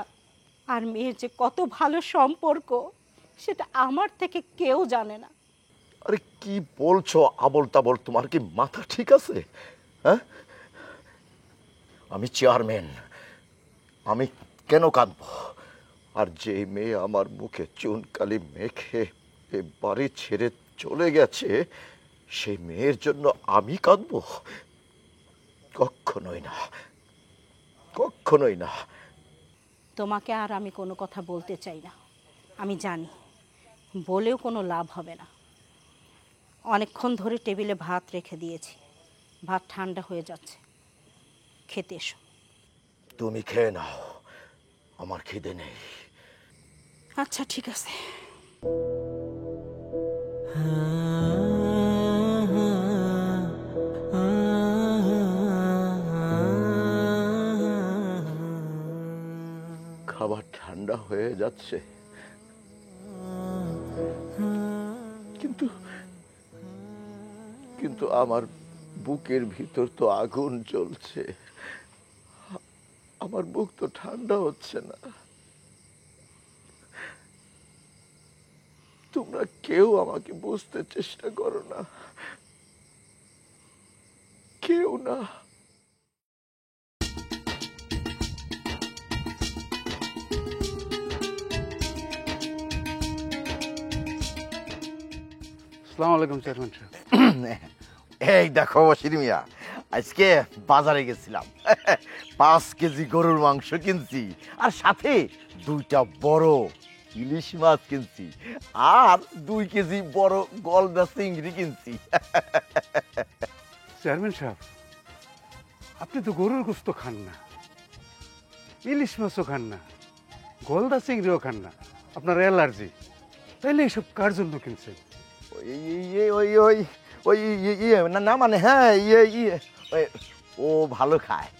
আর মেয়ের যে কত ভালো সম্পর্ক, সেটা আমার থেকে কেউ জানে না। আরে কি বলছো আবল তাবল? তোমার কি মাথা ঠিক আছে? হ্যাঁ, আমি চেয়ারম্যান, আমি কেন কাঁদব? আর যে মেয়ে আমার মুখে চুনকালি মেখে এ বাড়ি ছেড়ে চলে গেছে, সেই মেয়ের জন্য আমি কাঁদব? কখনোই না, কখনোই না। তোমাকে আর আমি কোনো কথা বলতে চাই না। আমি জানি বলেও কোনো লাভ হবে না। অনেকক্ষণ ধরে টেবিলে ভাত রেখে দিয়েছি, ভাত ঠান্ডা হয়ে যাচ্ছে, খেতে এসো। তুমি খেয়ে নাও, আমার খিদে নেই। আচ্ছা ঠিক আছে। খাবার ঠান্ডা হয়ে যাচ্ছে, কিন্তু কিন্তু আমার বুকের ভিতর তো আগুন জ্বলছে। আমার বুক তো ঠান্ডা হচ্ছে না। তোমরা কেউ আমাকে বুঝতে চেষ্টা করো না, কেউ না। আসসালামু আলাইকুম চেয়ারম্যান সাহেব। এই দেখো বশির মিয়া, আজকে বাজারে গেছিলাম, 5 কেজি গরুর মাংস কিনছি, আর সাথে 2টা বড় ইলিশ মাছ কিনছি, আর 2 কেজি বড় গলদা চিংড়ি কিনছি। চেয়ারম্যান সাহেব, আপনি তো গরুর গোস্ত খান না, ইলিশ মাছও খান না, গলদা চিংড়িও খান না, আপনার অ্যালার্জি। তাইলে এইসব কার জন্য কিনছেন? না মানে হ্যাঁ, ও ভালো খায়,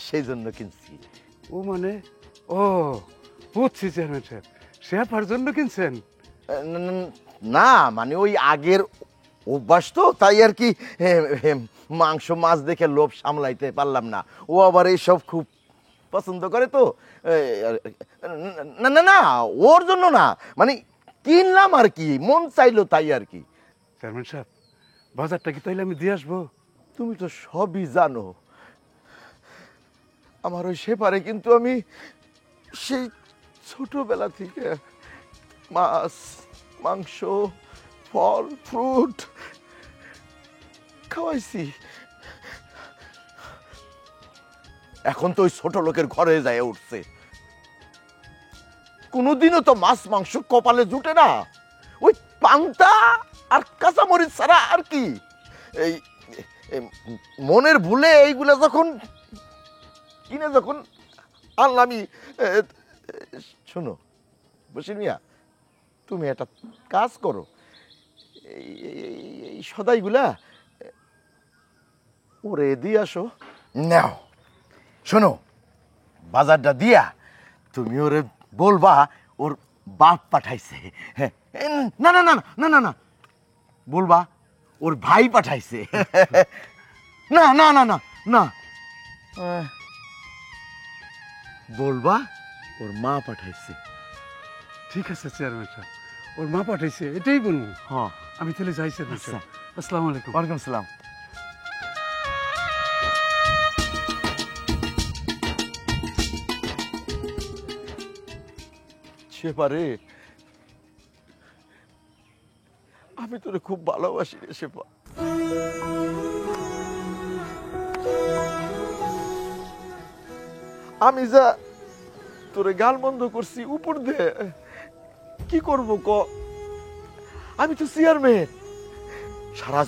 সেই জন্য কিনছি। ও মানে, ও বুঝছি চেয়ারম্যান সাহেব, শেফার জন্য কিনছেন? না মানে ওই আগের অভ্যাস তো, তাই আর কি। মাংস মাছ দেখে লোভ সামলাইতে পারলাম না। ও আবার এইসব খুব পছন্দ করে তো। না না না, ওর জন্য না, মানে কিনলাম আর কি, মন চাইলো তাই আর কি। চেয়ারম্যান সাহেব, বাজারটা কি তাইলে আমি দিয়ে আসবো? তুমি তো সবই জানো, আমার ওই সেপারে কিন্তু আমি সেই ছোটবেলা থেকে মাছ মাংস ফল ফ্রুট খাওয়াইছি। এখন তো ওই ছোট লোকের ঘরে যায় উঠছে, কোনোদিনও তো মাছ মাংস কপালে জুটে না, ওই পান্তা আর কাঁচামরিচ ছাড়া আর কি। এই এই মনের ভুলে এইগুলা যখন কিনে যখন আনলামই। শোনো বসির মিয়া, তুমি একটা কাজ করো, এই সদাইগুলা ওরে দিয়ে আসো। নাও শোনো, বাজারটা দিয়া তুমি ওরে বলবা ওর বাপ পাঠাইছে। হ্যাঁ, না না না না না না, বলবা ওর ভাই পাঠাইছে। না না না না না, বলবা ওর মা পাঠাইছে। ঠিক আছে চেয়ারম্যান সাহেব, ওর মা পাঠাইছে এটাই বলবো। হ্যাঁ, আমি তাহলে যাই চেয়ারম্যান সাহেব। আসসালামু আলাইকুম। ওয়ালাইকুম সালাম। সেপারে আমি তোরে খুব ভালোবাসি রে সেপা। আমি যা তোরে গাল বন্ধ করছি উপর দে, কি করব ক? আমি তো চেয়ারম্যান, সারা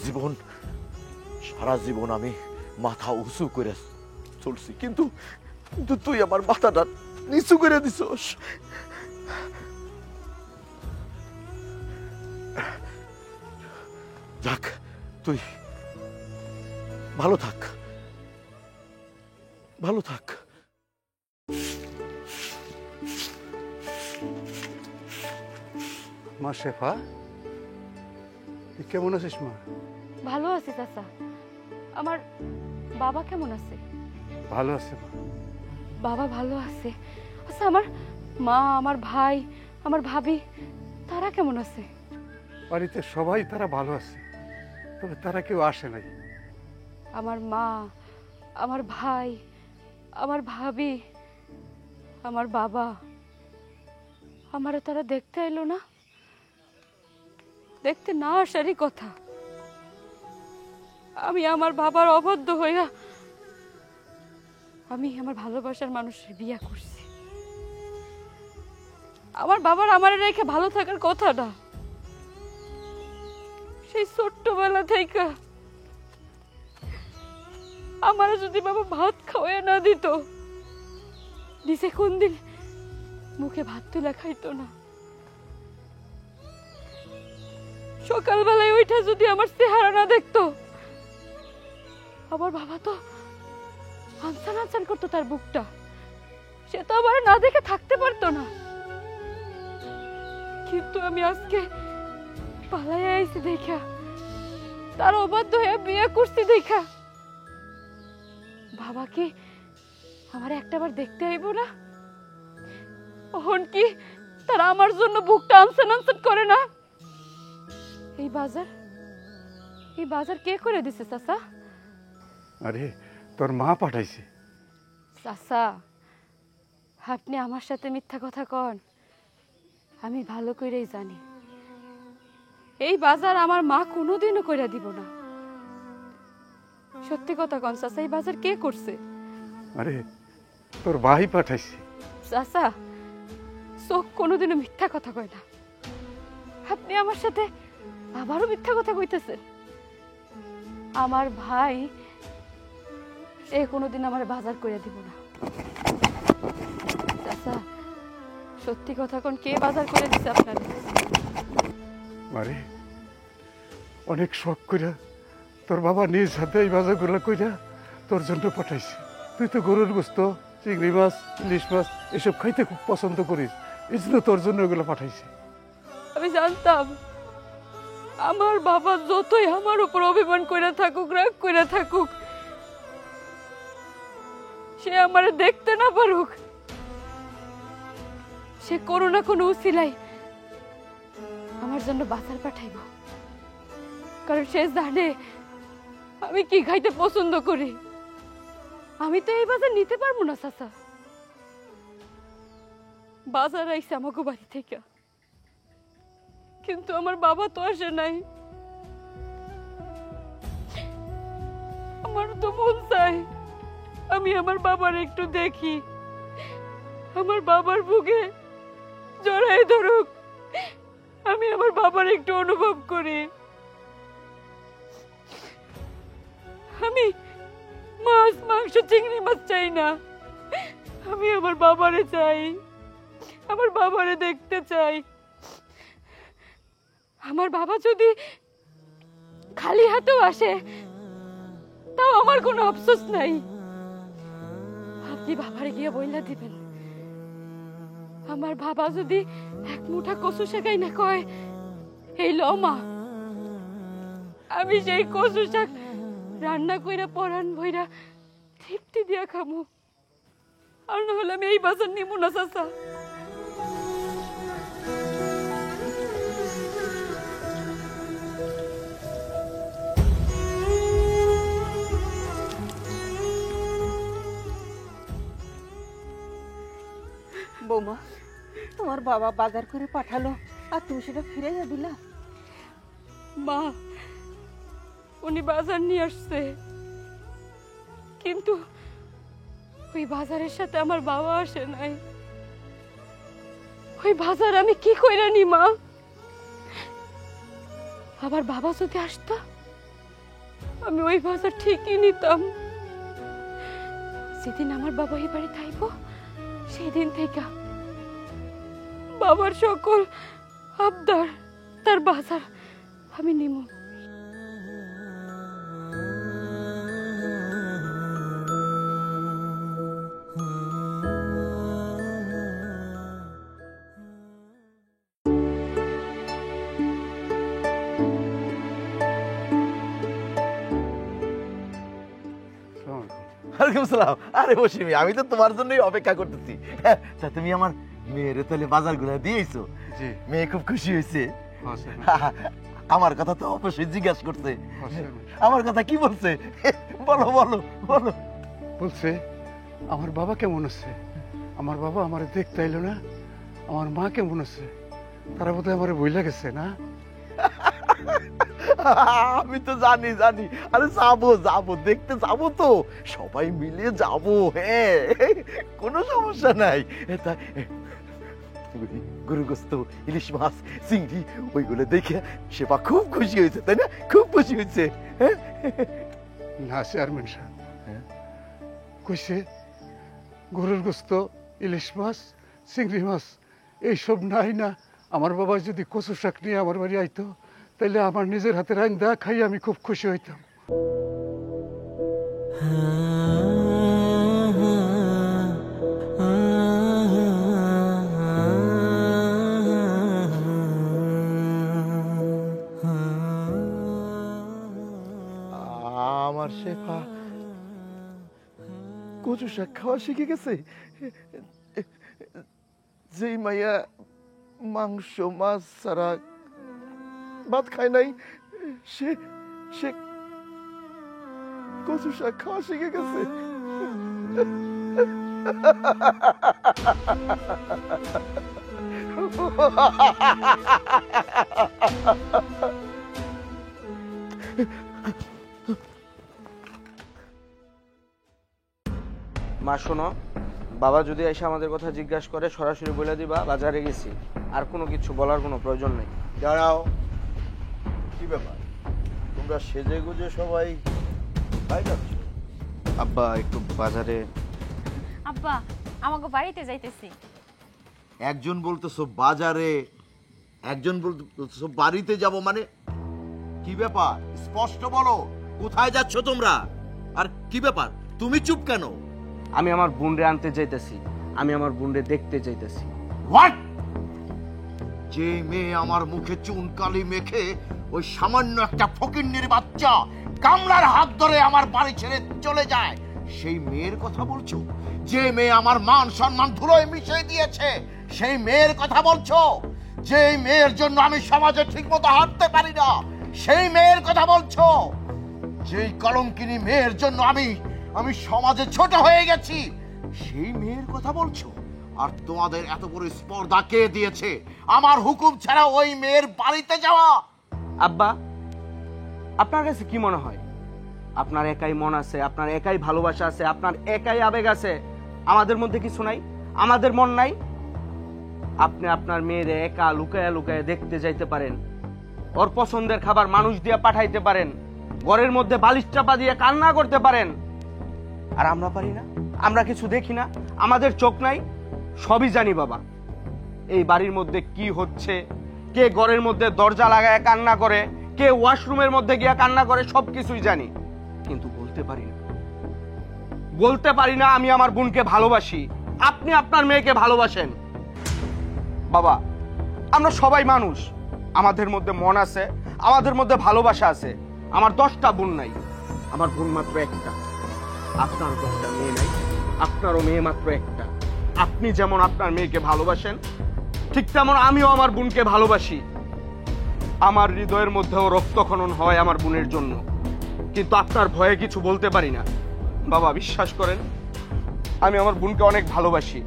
জীবন আমি মাথা উঁচু করে চলছি, কিন্তু কিন্তু তুই আমার মাথাটা নিচু করে দিছস। যাক, তুই ভালো থাক, ভালো থাক। মা শেফা, তুই কেমন আছিস মা? ভালো আছি চাচা। আমার বাবা কেমন আছে? ভালো আছে মা। বাবা ভালো আছে। আচ্ছা, আমার মা, আমার ভাই, আমার ভাবি, তারা কেমন আছে? বাড়িতে সবাই তারা ভালো আছে, তবে তারা কেউ আসে নাই। আমার মা, আমার ভাই, আমার ভাবি, আমার বাবা, আমারে তারা দেখতে এলো না? দেখতে না আসারই কথা। আমি আমার বাবার অবাধ্য হইয়া আমি আমার ভালোবাসার মানুষের বিয়ে করছি। আমার বাবার আমার রেখে ভালো থাকার কথা না। সেই ছোট্টবেলা থেকে আমার যদি বাবা ভাত খাওয়াই না দিত, দিছে কোন দিন মুখে ভাত তুলে খাইতো না। সকালবেলায় ওইটা যদি আমার চেহারা না দেখতো, আমার বাবা তো আনসান আনসান করতো তার বুকটা, সে তো আবার না দেখে থাকতে পারতো না। কিন্তু আমি আজকে পালাই আইছি দেখা, তার অবাধ্য হয়ে বিয়ে করছি দেখা, বাবা কি আমার একটাবার দেখতে আইব না? ওহন কি তারা আমার জন্য বুকটা আনসান আনসান করে না? এই বাজার কে করে দিছে চাচা? আরে তোর মা পাঠাইছে। চাচা, আপনি আমার সাথে মিথ্যা কথা কন, আমি ভালো করেই জানি এই বাজার আমার মা কোনোদিনও করে দিব না। সত্যি কথা কন চাচা, এই বাজার কে করছে? আরে তোর ভাই পাঠাইছে। চাচা, চোখ কোনোদিনও মিথ্যা কথা কয় না। আপনি আমার সাথে আবারও মিথ্যা কথা কইতেছেন। আমার ভাই সে কোনোদিন আমার বাজার করে দিব না। চাচা, সত্যি কথা কোন, কে বাজার করে দিছে আপনার? আরে অনেক শখ কইরা তোর বাবা নিজ হাতে এই বাজারগুলো কইরা তোর জন্য পাঠাইছে। তুই তো গরুর গোস্ত, চিংড়ি মাছ, ইলিশ মাছ এসব খাইতে খুব পছন্দ করিস, এই জন্য তোর জন্য এগুলো পাঠাইছে। আমি জানতাম আমার বাবা যতই আমার উপর অভিমান করে থাকুক, রাগ করে থাকুক, সে আমারে দেখতে না পারুক, সে কোনো না কোনো উসিলাই জন্য বাজার পাঠাইব, কারণ সে জানে আমি কি খাইতে পছন্দ করি। আমি তো এই বাজার নিতে পারবো না চাচা। বাজার আইসে আমাকে বাড়ি থেকে, কিন্তু আমার বাবা তো আসে নাই। আমার তো মন চাই আমি আমার বাবার একটু দেখি, আমার বাবার বুকে জড়াই ধরুক, আমি আমার বাবার একটু অনুভব করি। আমি মাছ মাংস চিংড়ি মাছ চাই না, আমি আমার বাবারে চাই, আমার বাবারে দেখতে চাই। আমার বাবা যদি খালি হাতেও আসে তাও আমার কোনো আফসোস নাই। আপনি বাবারে গিয়ে বইলা দিবেন, আমার বাবা যদি এক মুঠা কচু শাকাই না কয়, এই ল মা, আমি সেই কচু শাক রান্না কইরা পরান ভইরা তৃপ্তি দিয়া খামু। আর না হলে আমি এই বাজার নিমু না চাচা। বৌমা, তোমার বাবা বাজার করে পাঠালো আর তুমি সেটা ফিরাইয়া দিলা? মা, উনি বাজার নিয়ে আসছে, কিন্তু ওই বাজারের সাথে আমার বাবা আসে নাই। ওই বাজার আমি কি কইরা নি মা? আমার বাবা যদি আসতো আমি ওই বাজার ঠিকই নিতাম। যেদিন আমার বাবা এই বাড়িতে আইব সেদিন থেকে বাবার সকল আবদার তার বাজার আমি নিমু। ওয়ালাইকুম সালাম। আরে বসিমি, আমি তো তোমার জন্যই অপেক্ষা করতেছি। তা তুমি আমার মেয়ের তাহলে বাজারগুলো দিয়েছো? জি। মেয়ে খুব খুশি হয়েছে? হ্যাঁ স্যার। আমার কথা তো অবশ্যই জিজ্ঞাসা করছে। হ্যাঁ স্যার। আমার কথা কি বলছে? বলো বলো বলো। বলছে আমার বাবা কেমন আছে, আমার বাবা আমার দেখতে এলো না, আমার মা কেমন আছে, তারা বোধহয় আমার বইলা গেছে না? আমি তো জানি জানি। আরে যাবো যাবো, দেখতে যাবো তো, সবাই মিলে যাবো। হ্যাঁ, কোনো সমস্যা নাই। তা গরু গোস্ত, ইলিশ মাছ, চিংড়ি ওইগুলো দেখে সেবা খুব খুশি হয়েছে, তাই না? খুব খুশি হয়েছে। হ্যাঁ না চেয়ারম্যান সাহেব, কইছে গরুর গোস্ত, ইলিশ মাছ, চিংড়ি মাছ এইসব নাই না। আমার বাবা যদি কচু শাক নিয়ে আমার বাড়ি আইতো তাইলে আমার নিজের হাতে রান্দা খাই আমি খুব খুশি হইতাম। আমার শেফা কচু শাক খাওয়া শিখে গেছে। যেই মাইয়া মাংস মাছ ছাড়া ভাত খায় নাই, সে সে কচু শাক খাওয়া শিখে গেছে। মা শোনো, বাবা যদি এসে আমাদের কথা জিজ্ঞাসা করে সরাসরি বলে দিবা বাজারে গেছি, আর কোনো কিছু বলার কোনো প্রয়োজন নেই। দাঁড়াও, কি ব্যাপার তোমরা সেজে গুজে সবাই কোথায় যাচ্ছ? আব্বা একটু বাজারে। আব্বা, আমাকে বাড়িতে যাইতেছি। একজন বলতেছো বাজারে, একজন বলতেছো বাড়িতে যাব, মানে কি ব্যাপার? স্পষ্ট বলো, কোথায় যাচ্ছ তোমরা? আর কি ব্যাপার, তুমি চুপ কেন? আমি আমার বোনরে আনতে যাইতেছি, আমি আমার বোনরে দেখতে যাইতেছি। হোয়াট? যে মেয়ে আমার মুখে চুন কালি মেখে ওই সামান্য একটা ফকিন্নির বাচ্চা কামলার হাত ধরে আমার বাড়ি ছেড়ে চলে যায়, সেই মেয়ের কথা বলছো? যে মেয়ে আমার মান সম্মান ধুলোয় মিশিয়ে দিয়েছে, সেই মেয়ের কথা বলছো? যে মেয়ের জন্য আমি সমাজে ঠিক মতো হাঁটতে পারি না, সেই মেয়ের কথা বলছো? যেই কলঙ্কিনী মেয়ের জন্য আমি সমাজে ছোট হয়ে গেছি, সেই মেয়ের কথা বলছো? আর তোমাদের এত বড় স্পর্ধা কে দিয়েছে আমার হুকুম ছাড়া ওই মেয়ের বাড়িতে যাওয়া? আব্বা, আপনার কাছে কি মনে হয় আপনার একাই মন আছে, আপনার একাই ভালোবাসা আছে, আপনার একাই আবেগ আছে? আমাদের মধ্যে কিছু নাই? আমাদের মন নাই? আপনি আপনার মেয়েরে একা লুকায়া লুকায়া দেখতে যাইতে পারেন, ওর পছন্দের খাবার মানুষ দিয়ে পাঠাইতে পারেন, ঘরের মধ্যে বালিশ চাপা দিয়ে কান্না করতে পারেন। আর আমরা পারি না? আমরা কিছু দেখি না? আমাদের চোখ নাই? সবই জানি বাবা। এই বাড়ির মধ্যে কি হচ্ছে, কে ঘরের মধ্যে দরজা লাগায় কান্না করে, কে ওয়াশরুমের মধ্যে গিয়া কান্না করে, সবকিছুই জানি, কিন্তু বলতে পারি না। বলতে পারি না আমি আমার বোনকে ভালোবাসি, আপনি আপনার মেয়েকে ভালোবাসেন। বাবা, আমরা সবাই মানুষ, আমাদের মধ্যে মন আছে, আমাদের মধ্যে ভালোবাসা আছে। আমার 10টা বোন নাই, আমার বোন মাত্র একটা। আপনার 10টা মেয়ে নাই, আপনারও মেয়ে মাত্র একটা। আপনি যেমন আপনার মেয়েকে ভালোবাসেন, ঠিক তেমন আমিও আমার বোনকে ভালোবাসি। আমার হৃদয়ের মধ্যেও রক্তক্ষরণ হয় আমার বোনের জন্য, কিন্তু আপনার ভয়ে কিছু বলতে পারি না। বাবা, বিশ্বাস করেন, আমি আমার বোনকে অনেক ভালোবাসি।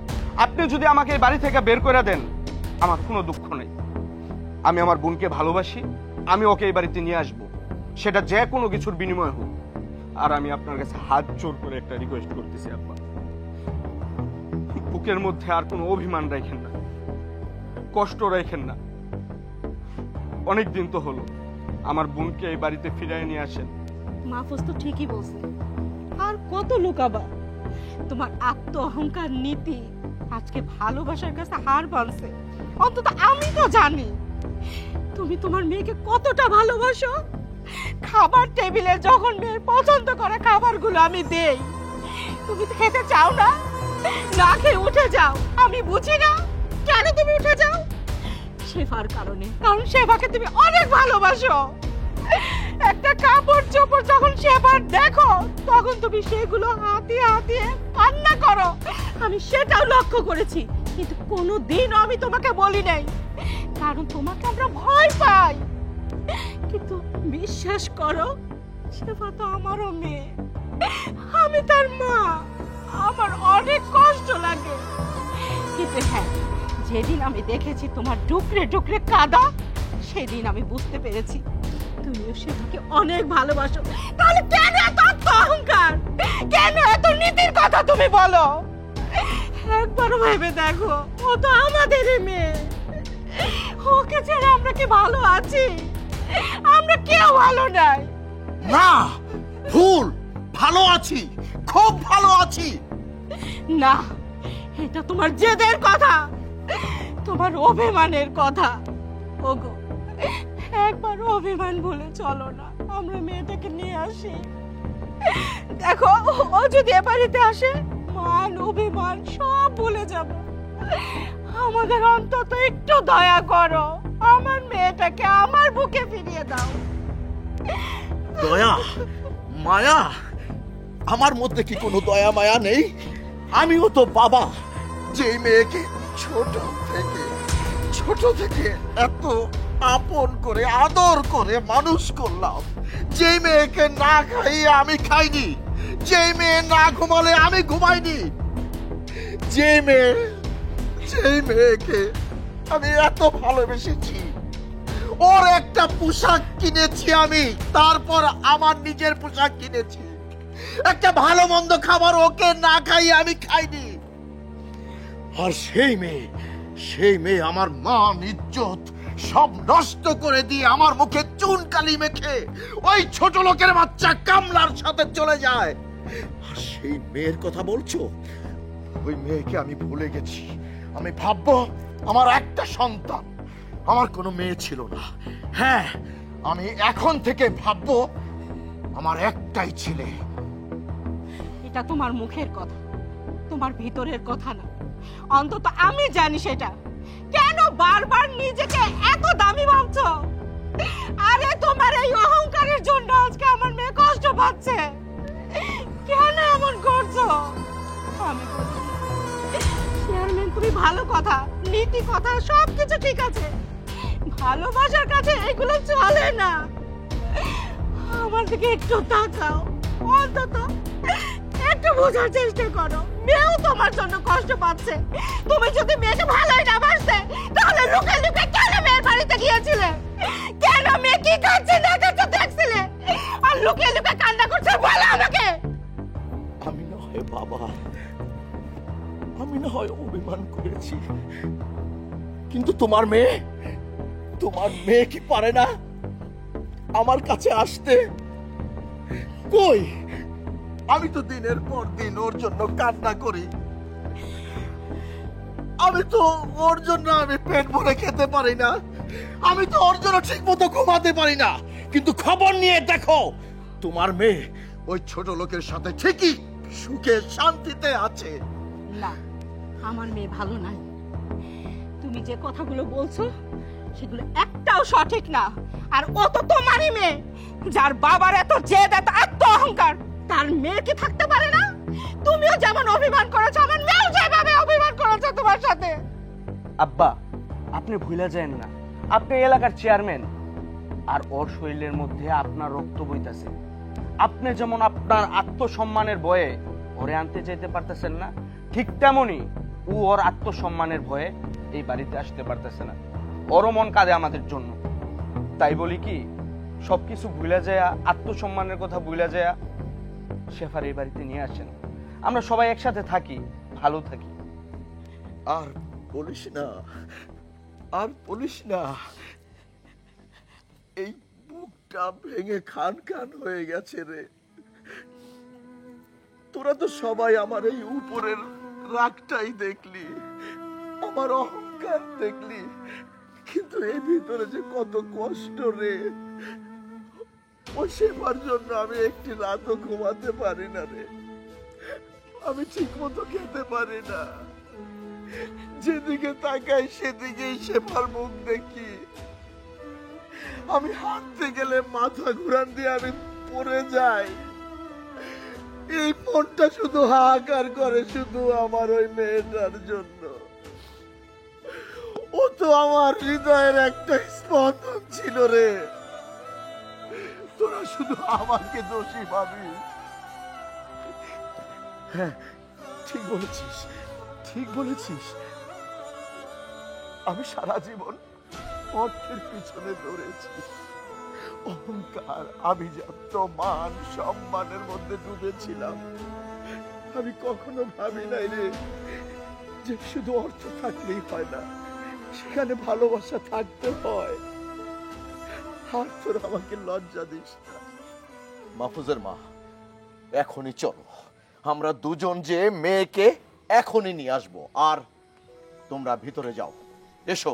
আপনি যদি আমাকে এই বাড়ি থেকে বের করে দেন, আমার কোনো দুঃখ নেই। আমি আমার বোনকে ভালোবাসি, আমি ওকে এই বাড়িতে নিয়ে আসব, সেটা যে কোনো কিছুর বিনিময় হোক। আর আমি আপনার কাছে হাত জোর করে একটা রিকোয়েস্ট করতেছি আব্বা, বুকের মধ্যে আর কোনো অভিমান রাখেন না, কষ্ট রাখেন না। অনেক দিন তো হলো, আমার বোনকে এই বাড়িতে ফিরিয়ে নিয়ে আসেন। মাহফুজ তো ঠিকই বলছে, আর কত লুকাবা? তোমার আত্ম অহংকার নীতি আজকে ভালোবাসার কাছে হার মানছে। অন্তত আমি তো জানি তুমি তোমার মেয়েকে কতটা ভালোবাসো। খাবার টেবিলে যখন মেয়ের পছন্দ করা খাবারগুলো আমি দেই, তুমি তো খেতে চাও না, না খেয়ে উঠে যাও। আমি বুঝি না কেন তুমি উঠে যাও? শেফার কারণে, কারণ শেফাকে তুমি অনেক ভালোবাসো। একটা কাপড় চোপড় যখন শেফার দেখো, তখন তুমি সেগুলো হাতিয়ে হাতিয়ে কান্না করো। আমি সেটাও লক্ষ্য করেছি, কিন্তু কোনোদিনও আমি তোমাকে বলি নাই, কারণ তোমাকে আমরা ভয় পাই। কিন্তু বিশ্বাস করো, শেফা তো আমারও মেয়ে, আমি তার মা, আমার অনেক কষ্ট লাগে। কিন্তু হ্যাঁ, যেদিন আমি দেখেছি তোমার ডুকরে ডুকরে কাঁদা, সেদিন আমি বুঝতে পেরেছি তুমিও শেফাকে অনেক ভালোবাসো। তাহলে কেন এত অহংকার, কেন এত নীতির কথা তুমি বলো? একবার ভেবে দেখো, ও তো আমাদেরই মেয়ে, ওকে ছেড়ে আমরা কি ভালো আছি? আমরা কেউ ভালো নাই। না, ভুল, ভালো আছি, খুব ভালো আছি। না, এটা তোমার জেদের কথা, তোমার অভিমানের কথা। ওগো, একবার অভিমান ভুলে চলো না, আমরা মেয়েটাকে নিয়ে আসি। দেখো, ও যদি এ বাড়িতে আসে, মান অভিমান সব ভুলে যাব। আমাদের অন্তত একটু দয়া করো, আমার মেয়েটাকে আমার বুকে ফিরিয়ে দাও। দয়া মায়া? আমার মধ্যে কি কোনো দয়া মায়া নেই? আমিও তো বাবা, যে মেয়েকে ছোট থেকে এত আপন করে আদর করে মানুষ করলাম, যে মেয়েকে না খাইয়ে আমি খাইনি, যে মেয়ে না ঘুমালে আমি ঘুমাইনি, যে মেয়েকে আমি এত ভালোবেসেছি, ওর একটা পোশাক কিনেছি আমি, তারপর আমার নিজের পোশাক কিনেছি, একটা ভালো মন্দ খাবার ওকে না খাইয়ে আমি খাইনি। আর সেই মেয়ে আমার মান ইজ্জত সব নষ্ট করে দিয়ে আমার মুখে চুন কালি মেখে ওই ছোট লোকের বাচ্চা কামলার সাথে চলে যায়। আর সেই মেয়ের কথা বলছো? ওই মেয়েকে আমি ভুলে গেছি। আমি ভাববো আমার একটা সন্তান, আমার কোনো মেয়ে ছিল না। হ্যাঁ, আমি এখন থেকে ভাববো আমার একটাই ছেলে। এটা তোমার মুখের কথা, তোমার ভিতরের কথা না। অন্তত আমি জানি সেটা। কেন বারবার নিজেকে এত দামি ভাবছো? আরে তোমার এই অহংকারের জন্য আজকে আমার মেয়ে কষ্ট পাচ্ছে। কেন এমন করছো? আমি বলি, চেয়ারম্যান, তুমি ভালো কথা, নীতি কথা সবকিছু ঠিক আছে, ভালোবাসার কাছে এগুলো চলে না। আমার দিকে একটু তাকাও, অন্তত একটু বোঝার চেষ্টা করো। মেয়েও তোমার জন্য কষ্ট পাচ্ছে। তুমি যদি মেয়েকে ভালোই না বাসতে, তাহলে লুকে লুকে কেন মেয়ের বাড়িতে গিয়েছিলে? কেন মেয়ে কি খাচ্ছে না খাচ্ছে দেখছিলে, আর লুকে লুকে কান্না করছে? বলো আমাকে। আমি না হয় বাবা, আমি না হয় অভিমান করেছি, কিন্তু তোমার মেয়ে কি পারে না আমার কাছে আসতে? কই, আমি তো দিনের পর দিন ওর জন্য কান্না করি। আমি তো ওর জন্য আমি পেট ভরে খেতে পারি না, আমি তো ওর জন্য ঠিক মতো ঘুমাতে পারি না। কিন্তু খবর নিয়ে দেখো, তোমার মেয়ে ওই ছোট লোকের সাথে ঠিকই সুখে শান্তিতে আছে। না, আমার মেয়ে ভালো নাই। তুমি যে কথাগুলো বলছো সেগুলো একটাও সঠিক না। আর ও তো তোমারই মেয়ে, যার বাবার এত জেদ, এত আত্ম অহংকার, তার মেয়ে কি থাকতে পারে না? তুমিও যেমন অভিমান করেছো, আমার মেয়েও যেভাবে অভিমান করেছে তোমার সাথে। আব্বা, আপনি ভুলে যান না, আপনি এলাকার চেয়ারম্যান, আর ওর শরীরের মধ্যে আপনার রক্ত বইতাছে। আপনি যেমন আপনার আত্মসম্মানের ভয়ে ওরে আনতে যেতে পারতেছেন না, ঠিক তেমনি ও ওর আত্মসম্মানের ভয়ে এই বাড়িতে আসতে পারতেছে না। ওরও মন কাঁদে আমাদের জন্য। তাই বলি কি, সবকিছু ভুলে যায়, আত্মসম্মানের কথা ভুলে যায়, শেফার এই বাড়িতে নিয়ে আসেন। আমরা সবাই একসাথে থাকি, ভালো থাকি। আর বলিস না, আর বলিস না, এই বুকটা ভেঙে খান খান হয়ে গেছে রে। তোরা তো সবাই আমার এই উপরের রাগটাই দেখলি, আমার অহংকার দেখলি, কিন্তু এই ভিতরে যে কত কষ্ট রে। ও সেবার জন্য আমি একটি রাতও ঘুমাতে পারি না রে, আমি ঠিক মতো খেতে পারি না। যেদিকে তাকাই সেদিকেই শেফার মুখ দেখি। আমি হাঁটতে গেলে মাথা ঘুরান দিয়ে আমি পড়ে যাই। এই মনটা শুধু হাহাকার করে শুধু আমার ওই মেয়েটার জন্য। ও তো আমার হৃদয়ের একটা স্পন্দন ছিল রে। তোরা শুধু আমাকে দোষী ভাবিস। হ্যাঁ, ঠিক বলেছিস, ঠিক বলেছিস। আমি সারা জীবন অর্থের পিছনে দৌড়েছি, অহংকার, আভিজাত্য, মান সম্মানের মধ্যে ডুবেছিলাম। আমি কখনো ভাবি নাই রে যে শুধু অর্থ থাকলেই হয় না, সেখানে ভালোবাসা থাকতে হয়। আর তোর আমাকে লজ্জা দিস না। মাহফুজের মা, এখনই চলো, আমরা দুজন যে মেয়েকে এখনই নিয়ে আসবো। আর তোমরা ভিতরে যাও, এসো,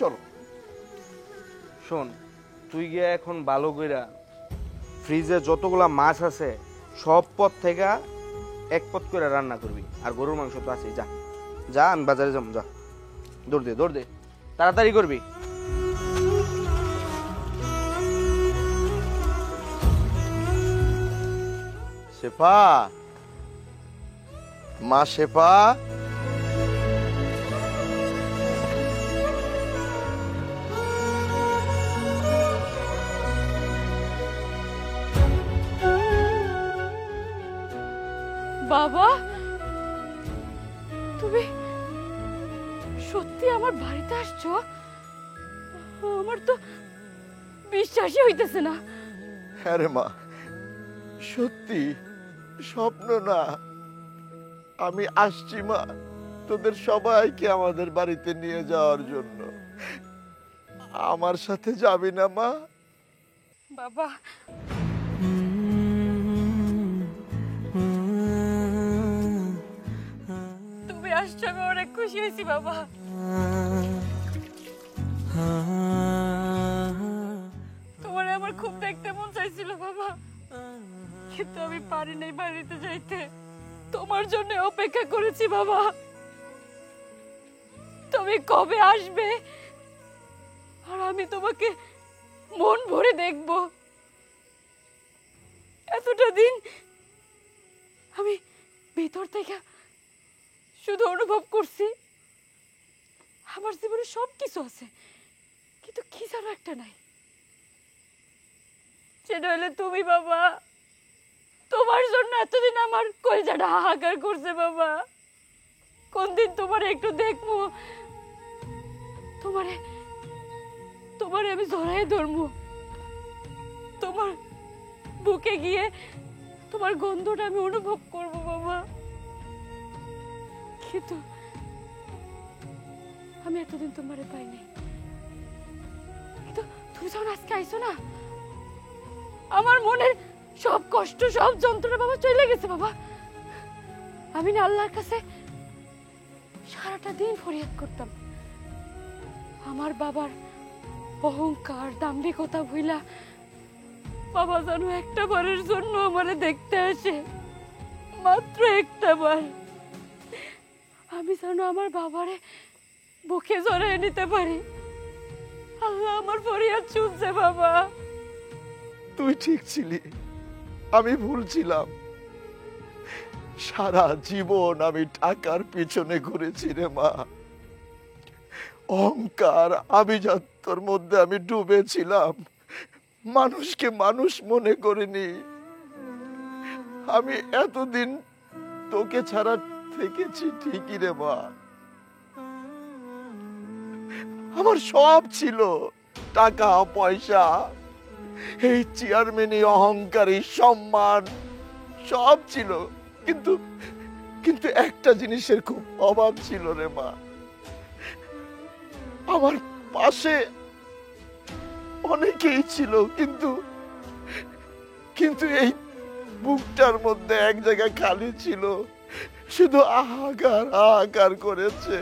চলো। শোন, তুই গিয়ে এখন ভালো কইরা ফ্রিজে যতগুলা মাছ আছে সব পদ থেকে এক পদ করে রান্না করবি। আর গরুর মাংস তো আছে, যা যা, আমি বাজারে যাবো, যা, দৌড় দে দৌড় দে, তাড়াতাড়ি করবি। শেফা, মা শেফা, বাবা, তুমি সত্যি আমার বাড়িতে আসছো? আমার তো বিশ্বাসই হইতেছে না। হ্যাঁ রে মা, সত্যি, স্বপ্ন না। আমি আসছি মা, তোদের সবাইকে আমাদের বাড়িতে নিয়ে যাওয়ার জন্য। আমার সাথে যাবি না মা? বাবা, তুমি আসছো, আমি অনেক খুশি হয়েছি বাবা। তোমার আমার খুব দেখতে মন চাইছিল বাবা, কিন্তু আমি পারি নাই বাড়িতে যাইতে। তোমার জন্য অপেক্ষা করেছি বাবা, তুমি কবে আসবে আর আমি তোমাকে মন ভরে দেখব। এতটা দিন আমি ভিতর থেকে শুধু অনুভব করছি আমার জীবনে সব কিছু আছে, কিন্তু কি যেন একটা নাই। সেটা হলে তুমি বাবা। তোমার জন্য এতদিন আমার কলিজাটা হাহাকার করছে বাবা। কোন দিন তোমার একটু দেখবো, তোমারে তোমারে আমি জড়াই ধরবো, তোমার বুকে গিয়ে তোমার গন্ধটা আমি অনুভব করবো বাবা। কিন্তু আমি এতদিন তোমারে পাইনি। কিন্তু তুমি যখন আজকে আইছো না, আমার মনের সব কষ্ট সব যন্ত্রণা বাবা চলে গেছে বাবা। আমি না আল্লাহর কাছে সারাটা দিন ফরিয়াদ করতাম, আমার বাবার অহংকার দাম্ভিকতা ভুইলা বাবা যেন একটা বারের জন্য আমারে দেখতে আসে, মাত্র একটা বার। আমি যেন আমার বাবারে বুকে জড়িয়ে নিতে পারি। আল্লাহ আমার ফরিয়াদ শুনছে বাবা। তুই ঠিক ছিলি, আমি ভুল ছিলাম। সারা জীবন আমি টাকার পিছনে ঘুরেছি রে মা। অহংকার আভিজাত্যর মধ্যে আমি ডুবেছিলাম, মানুষকে মানুষ মনে করিনি। আমি এতদিন তোকে ছাড়া থেকেছি ঠিকই রে মা, আমার সব ছিল, টাকা পয়সা, এই চেয়ারম্যানি অহংকারী সম্মান সব ছিল, কিন্তু কিন্তু একটা জিনিসের খুব অভাব ছিল রে মা। আমার পাশে অনেকেই ছিল, কিন্তু কিন্তু এই বুকটার মধ্যে এক জায়গা খালি ছিল, শুধু হাহাকার হাহাকার করেছে,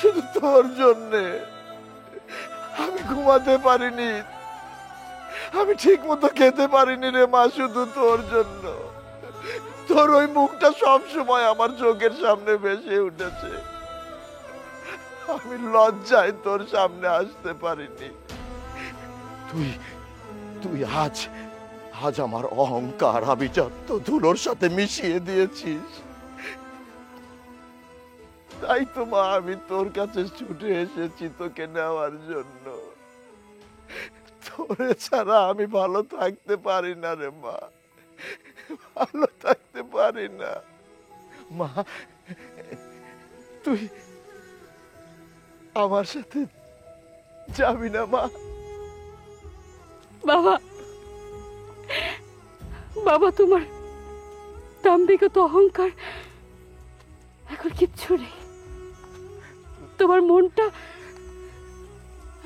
শুধু তোর জন্যে। আমি ঘুমাতে পারিনি, আমি ঠিক মতো খেতে পারিনি রে মা, শুধু তোর জন্য। তোর ওই মুখটা সব সময় আমার চোখের সামনে ভেসে উঠেছে, আমি লজ্জায় তোর সামনে আসতে পারিনি। তুই তুই আজ আজ আমার অহংকার আভিজাত্য ধুলোর সাথে মিশিয়ে দিয়েছিস। তাই তো মা আমি তোর কাছে ছুটে এসেছি তোকে নেওয়ার জন্য। তোরে ছাড়া আমি ভালো থাকতে পারি না রে মা, ভালো থাকতে পারি না। মা তুই আমার সাথে যাবি না মা? বাবা, বাবা তোমার দাম্ভিকতা অহংকার এখন কিচ্ছু নেই। তোমার মনটা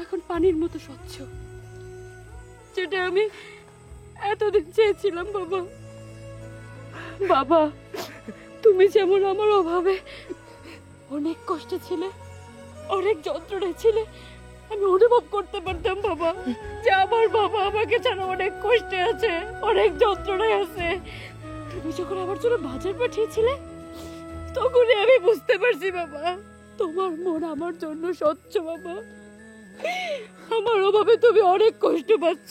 এখন পানির মতো স্বচ্ছ, যেটা আমি এতদিন চেয়েছিলাম বাবা। বাবা তুমি যেমন আমার অভাবে অনেক কষ্টে ছিলে, অনেক যন্ত্রণায় ছিলে, আমি অনুভব করতে পারতাম বাবা যে আমার বাবা আমাকে ছাড়া অনেক কষ্টে আছে, অনেক যন্ত্রণায় আছে। তুমি যখন আমার জন্য বাজার পাঠিয়েছিলে, তখনই আমি বুঝতে পারছি বাবা তোমার মন আমার জন্য স্বচ্ছ বাবা। আমার অভাবে তুমি অনেক কষ্ট পাচ্ছ।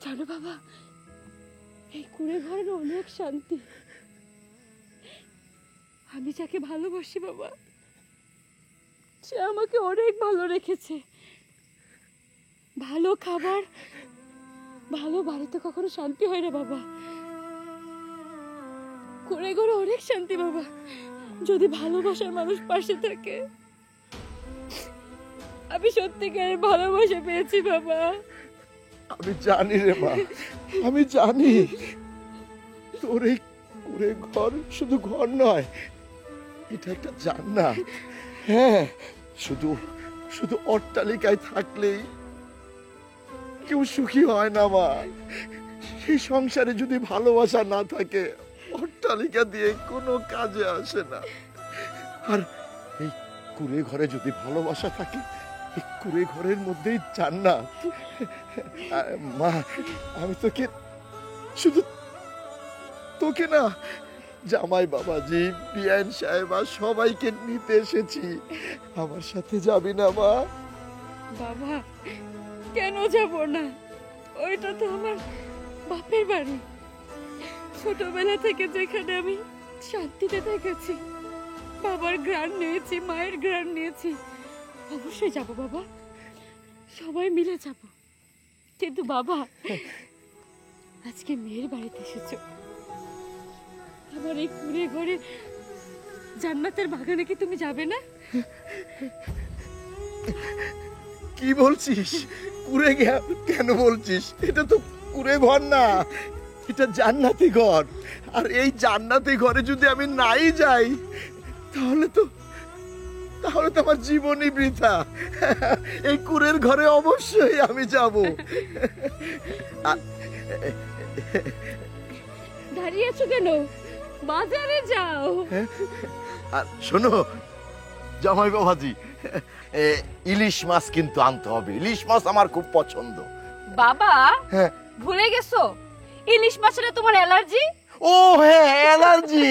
জানো বাবা, এই কুড়ে ঘরের অনেক শান্তি। আমি যাকে ভালোবাসি বাবা, সে আমাকে অনেক ভালো রেখেছে। ভালো খাবার, ভালো বাড়িতে কখনো শান্তি হয় না বাবা। কুড়ে ঘরে অনেক শান্তি বাবা, যদি ভালোবাসার মানুষ পাশে থাকে। আমি সত্যিকারের ভালোবাসা পেয়েছি বাবা। আমি জানি রে মা, আমি জানি তোর এই কুড়ে ঘর শুধু ঘর নয়, এটা একটা জান্নাত। হ্যাঁ, শুধু শুধু অট্টালিকায় থাকলেই কেউ সুখী হয় না মা। সেই সংসারে যদি ভালোবাসা না থাকে, অট্টালিকা দিয়ে কোনো কাজে আসে না। আর এই কুড়ে ঘরে যদি ভালোবাসা থাকে, এই কুড়ে ঘরের মধ্যেই জান্নাত। মা আমি তোকে শুধু তোকে না, জামাই বাবাজি, বিআইন সাহেবা সবাইকে নিতে এসেছি। আমার সাথে যাবি না মা? বাবা কেন যাব না? ওইটা তো আমার বাপের বাড়ি। ছোটবেলা থেকে যেখানে আমি শান্তিতে থেকেছি, বাবার ঘ্রাণ নিয়েছি, মায়ের ঘ্রাণ নিয়েছি, অবশ্যই যাব বাবা, সবাই মিলে যাব। কিন্তু বাবা, আজকে মেয়ের বাড়িতে এসেছো, আমার এই কুড়ে ঘরে জান্নাতের বাগানে কি তুমি যাবে না? কি বলছিস? কুড়ে কেন বলছিস? এটা তো কুড়ে ঘর না, এটা জান্নাতি ঘর। আর এই জান্নাতি ঘরে যদি আমি নাই যাই তাহলে তো আমার জীবনই বৃথা। এই কুড়ের ঘরে অবশ্যই আমি যাব। দাঁড়িয়ে আছো কেন? বাজারে যাও। আর শোনো জামাই বাবাজি, ইলিশ মাছ কিন্তু আনতে হবে। ইলিশ মাছ আমার খুব পছন্দ। বাবা, হ্যাঁ। ভুলে গেছো ইলিশ মাছের তোমার অ্যালার্জি। ও হ্যাঁ, অ্যালার্জি।